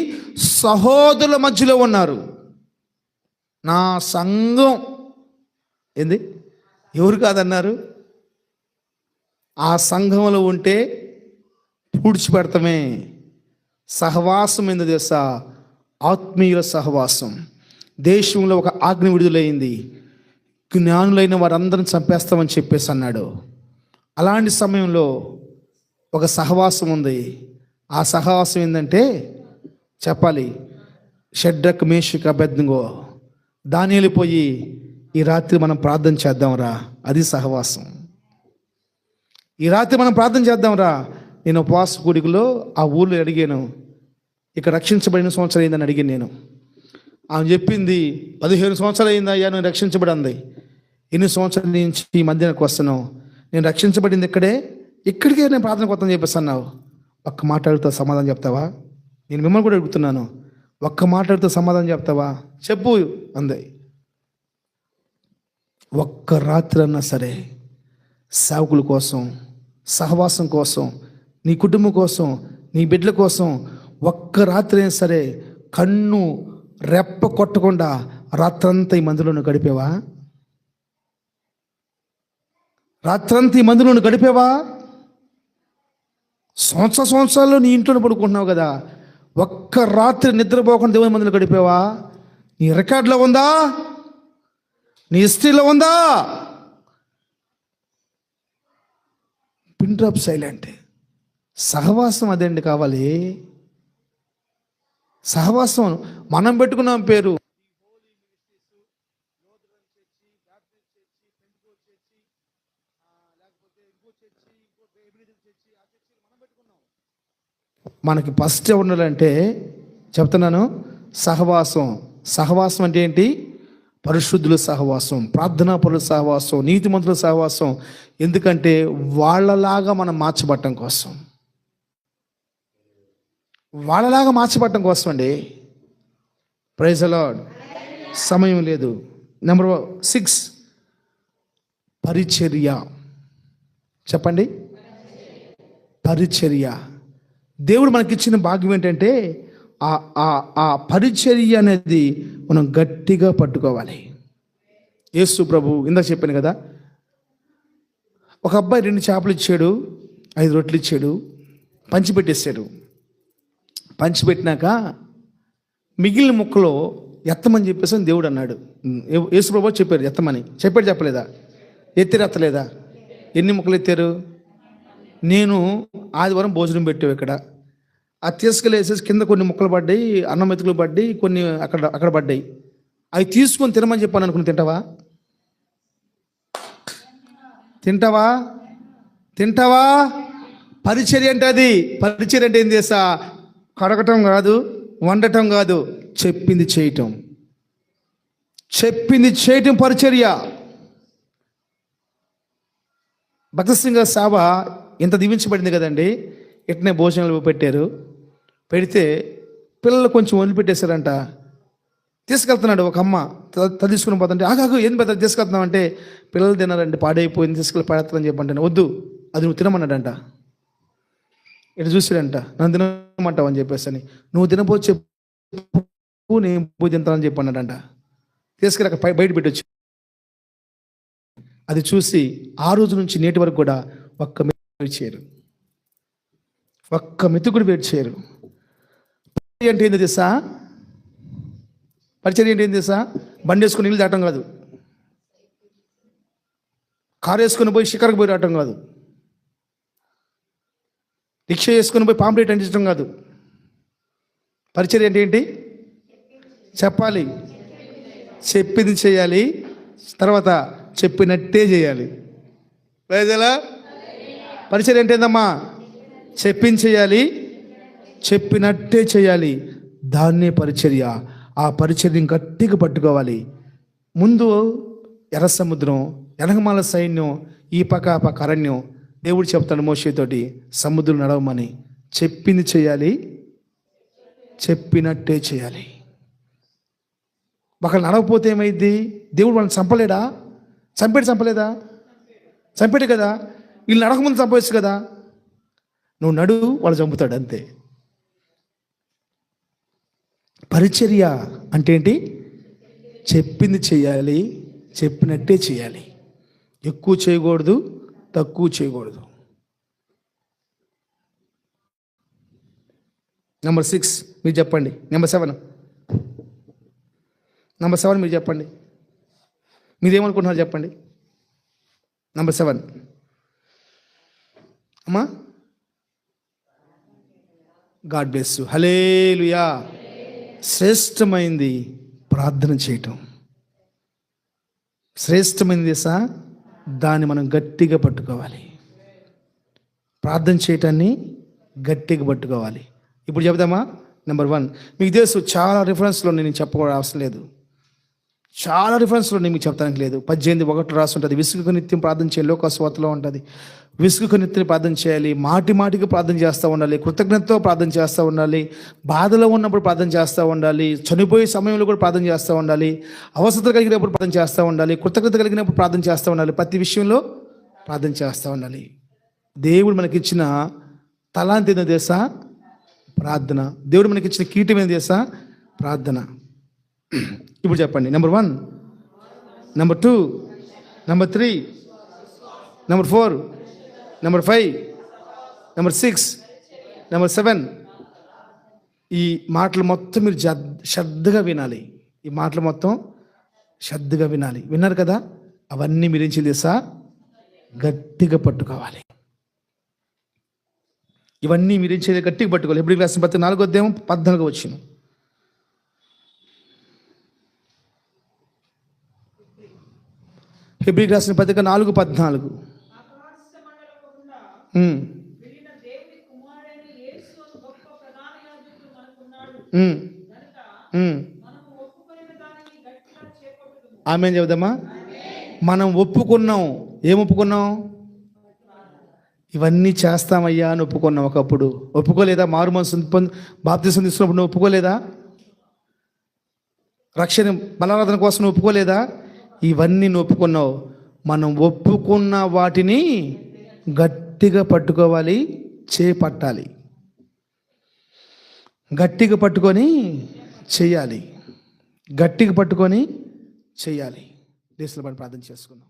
సహోదరుల మధ్యలో ఉన్నారు. నా సంఘం ఏంది? ఎవరు కాదన్నారు? ఆ సంఘంలో ఉంటే పూడ్చిపెడతామే. సహవాసం ఏందో తెలుసా? ఆత్మీయుల సహవాసం. దేశంలో ఒక ఆజ్ఞ విడుదలైంది. జ్ఞానులైన వారందరిని చంపేస్తామని చెప్పేసి అన్నాడు. అలాంటి సమయంలో ఒక సహవాసం ఉంది. ఆ సహవాసం ఏంటంటే చెప్పాలి, షడ్రక్, మేషక్, అబేద్నెగో, దానియేలు పోయి ఈ రాత్రి మనం ప్రార్థన చేద్దాంరా, అది సహవాసం. ఈ రాత్రి మనం ప్రార్థన చేద్దాంరా. నేను ఉపవాస కూడికలో ఆ ఊళ్ళో అడిగాను, ఇక్కడ రక్షించబడిన సంవత్సరం అయిందని అడిగాను నేను. ఆమె చెప్పింది 15 సంవత్సరాలు అయిందయ్యా నేను రక్షించబడింది. ఎన్ని సంవత్సరాల నుంచి ఈ మధ్యాహ్నకు వస్తున్నావు? నేను రక్షించబడింది ఇక్కడికే నేను ప్రార్థన కొత్తని చెప్పేస్తున్నావు. ఒక్క మాట్లాడుతూ సమాధానం చెప్తావా? నేను మిమ్మల్ని కూడా అడుగుతున్నాను, ఒక్క మాట్లాడుతూ సమాధానం చెప్తావా? చెప్పు అంది. ఒక్క రాత్రి అన్నా సరే సేవకుల కోసం, సహవాసం కోసం, నీ కుటుంబం కోసం, నీ బిడ్డల కోసం ఒక్క రాత్రి అయినా సరే కన్ను రెప్ప కొట్టకుండా రాత్రంతా ఈ మందిలో గడిపేవా? రాత్రంతా ఈ మందిలో నువ్వు గడిపేవా? సంవత్సరాలు నీ ఇంట్లోనే పడుకుంటున్నావు కదా, ఒక్క రాత్రి నిద్రపోకుండా దేవుని మందిలో గడిపేవా? నీ రికార్డులో ఉందా? నీ హిస్టరీలో ఉందా? Pin drop silent. సహవాసం అదేంటి కావాలి. సహవాసం మనం పెట్టుకున్నాం పేరు. మనకి ఫస్ట్ ఉండాలంటే చెప్తున్నాను, సహవాసం. సహవాసం అంటే ఏంటి? పరిశుద్ధుల సహవాసం, ప్రార్థనాపరుల సహవాసం, నీతిమంతుల సహవాసం. ఎందుకంటే వాళ్ళలాగా మనం మార్చబడటం కోసం, వాళ్ళలాగా మార్చబడటం కోసం అండి. Praise the lord. సమయం లేదు. నెంబర్ 6, పరిచర్య. చెప్పండి, పరిచర్య. దేవుడు మనకిచ్చిన భాగ్యం ఏంటంటే ఆ పరిచర్య అనేది మనం గట్టిగా పట్టుకోవాలి. యేసు ప్రభు ఇందాక చెప్పాను కదా, ఒక అబ్బాయి 2 చేపలు ఇచ్చాడు, 5 రొట్టెలు ఇచ్చాడు, పంచిపెట్టేశాడు. పంచిపెట్టినాక మిగిలిన ముక్కలో ఎత్తమని చెప్పేసి అని దేవుడు అన్నాడు. యేసు ప్రభు చెప్పారు ఎత్తమని. చెప్పాడు చెప్పలేదా? ఎత్తారు ఎత్తలేదా? ఎన్ని ముక్కలు ఎత్తారు? నేను ఆదివారం భోజనం పెట్టావు ఇక్కడ, అది తీసుకెళ్ళేసేసి కింద కొన్ని ముక్కలు పడ్డాయి, అన్నం మెతుకులు పడ్డాయి, కొన్ని అక్కడ పడ్డాయి. అవి తీసుకొని తినమని చెప్పాను అనుకుని తింటావా? తింటావా? తింటావా? పరిచర్య అంటే అది. పరిచర్య అంటే ఏం చేసా? కడగటం కాదు, వండటం కాదు, చెప్పింది చేయటం. చెప్పింది చేయటం పరిచర్య. భక్త సింగ్ సేవ ఇంత దీవించబడింది కదండి. ఇట్నే భోజనాలు పెట్టారు. పెడితే పిల్లలు కొంచెం వదిలిపెట్టేశారంట. తీసుకెళ్తున్నాడు ఒక అమ్మ, తీసుకుని పోతుంటే ఆగాగు ఏం పెద్ద తీసుకెళ్తున్నావు అంటే, పిల్లలు తిన్నారండి, పాడైపోయింది, తీసుకెళ్ళి పాడేస్తానని చెప్పంటే, వద్దు అది నువ్వు తినమన్నాడంట. ఇటు చూసాడంట, నన్ను తినమంటావు అని చెప్పేసి అని. నువ్వు తినపో చెప్పు, నేను పూజ తింటానని చెప్పన్నాడంట. తీసుకెళ్ళి అక్కడ బయట పెట్టొచ్చు. అది చూసి ఆ రోజు నుంచి నేటి వరకు కూడా ఒక్క మెతుకుడు చేయరు, ఒక్క మెతుకుడు వేడి చేయరు. అంటే ఏంది తెలుసా? పరిచర్య అంటే ఏంది తెలుసా? బండి వేసుకుని నీళ్ళు దాటం కాదు, కారు వేసుకుని పోయి షికారుకు పోయి రావటం కాదు, రిక్షా వేసుకుని పోయి పాంప్లెట్ అంటించడం కాదు. పరిచర్య అంటే ఏంటి? చెప్పాలి, చెప్పింది చేయాలి, తర్వాత చెప్పినట్టే చేయాలి. లేదా పరిచర్య అంటే ఏందమ్మా? చెప్పింది చేయాలి, చెప్పినట్టే చేయాలి. దాన్నే పరిచర్య. ఆ పరిచర్యని గట్టిగా పట్టుకోవాలి. ముందు ఎర్ర సముద్రం, ఎనగమాల సైన్యం, ఈ పక్క ఆ పక్క అరణ్యం. దేవుడు చెప్తాడు మోషేతోటి, సముద్రం నడవమని. చెప్పింది చేయాలి, చెప్పినట్టే చేయాలి. ఒకళ్ళు నడవకపోతే ఏమైంది? దేవుడు వాళ్ళని చంపలేడా? చంపలేదా? చంపాడు కదా. వీళ్ళు నడకముందు చంపవచ్చు కదా. నువ్వు నడు, వాళ్ళు చంపుతాడు అంతే. పరిచర్య అంటే ఏంటి? చెప్పింది చేయాలి, చెప్పినట్టే చేయాలి. ఎక్కువ చేయకూడదు, తక్కువ చేయకూడదు. నెంబర్ 6 మీరు చెప్పండి. నెంబర్ 7 మీరు చెప్పండి. మీరేమనుకుంటున్నారు చెప్పండి. నెంబర్ 7 అమ్మా. God bless you. హల్లెలూయా. శ్రేష్టమైంది ప్రార్థన చేయటం. శ్రేష్టమైనది సార్, దాన్ని మనం గట్టిగా పట్టుకోవాలి. ప్రార్థన చేయటాన్ని గట్టిగా పట్టుకోవాలి. ఇప్పుడు చెప్దామా? నెంబర్ 1 మీకు తెలుసు, చాలా రిఫరెన్స్లో నేను చెప్పకూడదు అవసరం లేదు. చాలా రిఫరెన్స్లో నేను మీకు చెప్తానికి లేదు. 18:1 రాసి ఉంటుంది, విసుగుకు నిత్యం ప్రార్థన చేయాలి. లోకస్వార్తలో ఉంటుంది, విసుగుకు నిత్యం ప్రార్థన చేయాలి, మాటికి ప్రార్థన చేస్తూ ఉండాలి, కృతజ్ఞతతో ప్రార్థన చేస్తూ ఉండాలి, బాధలో ఉన్నప్పుడు ప్రార్థన చేస్తూ ఉండాలి, చనిపోయే సమయంలో కూడా ప్రార్థన చేస్తూ ఉండాలి, అవసరత కలిగినప్పుడు ప్రార్థన చేస్తూ ఉండాలి, కృతజ్ఞత కలిగినప్పుడు ప్రార్థన చేస్తూ ఉండాలి, ప్రతి విషయంలో ప్రార్థన చేస్తూ ఉండాలి. దేవుడు మనకిచ్చిన తలాంతి ఏందో తెలుసా? ప్రార్థన. దేవుడు మనకిచ్చిన కీటం ఏందో తెలుసా? ప్రార్థన. ఇప్పుడు చెప్పండి. Number 1, number 2, number 3, number 4, number 5, number 6, number 7. ఈ మాటలు మొత్తం మీరు శ్రద్ధగా వినాలి. ఈ మాటలు మొత్తం శ్రద్ధగా వినాలి. విన్నారు కదా? అవన్నీ మీరు ఏం చేసా గట్టిగా పట్టుకోవాలి. ఇవన్నీ మీరు ఏం చేయాలి? గట్టిగా పట్టుకోవాలి. హెబ్రీయులకు రాసిన పత్రిక 4వ అధ్యాయం 14వ వచనం. హెబ్రీయులకు రాసిన పత్రిక 4:14. ఆమేన్ చెబుదామా? మనం ఒప్పుకున్నాం. ఏం ఒప్పుకున్నాం? ఇవన్నీ చేస్తామయ్యా అని ఒప్పుకున్నాం. ఒకప్పుడు ఒప్పుకోలేదా? మారు మనసు బాప్తిసం తీసుకున్నప్పుడు నువ్వు ఒప్పుకోలేదా? రక్షణ బలారాధన కోసం నువ్వు ఒప్పుకోలేదా? ఇవన్నీ నువ్వు ఒప్పుకున్నావు. మనం ఒప్పుకున్న వాటిని గట్టిగా పట్టుకోవాలి, చేపట్టాలి. గట్టిగా పట్టుకొని చెయ్యాలి. గట్టిగా పట్టుకొని చెయ్యాలి. దేశంలో ప్రార్థన చేసుకుందాం.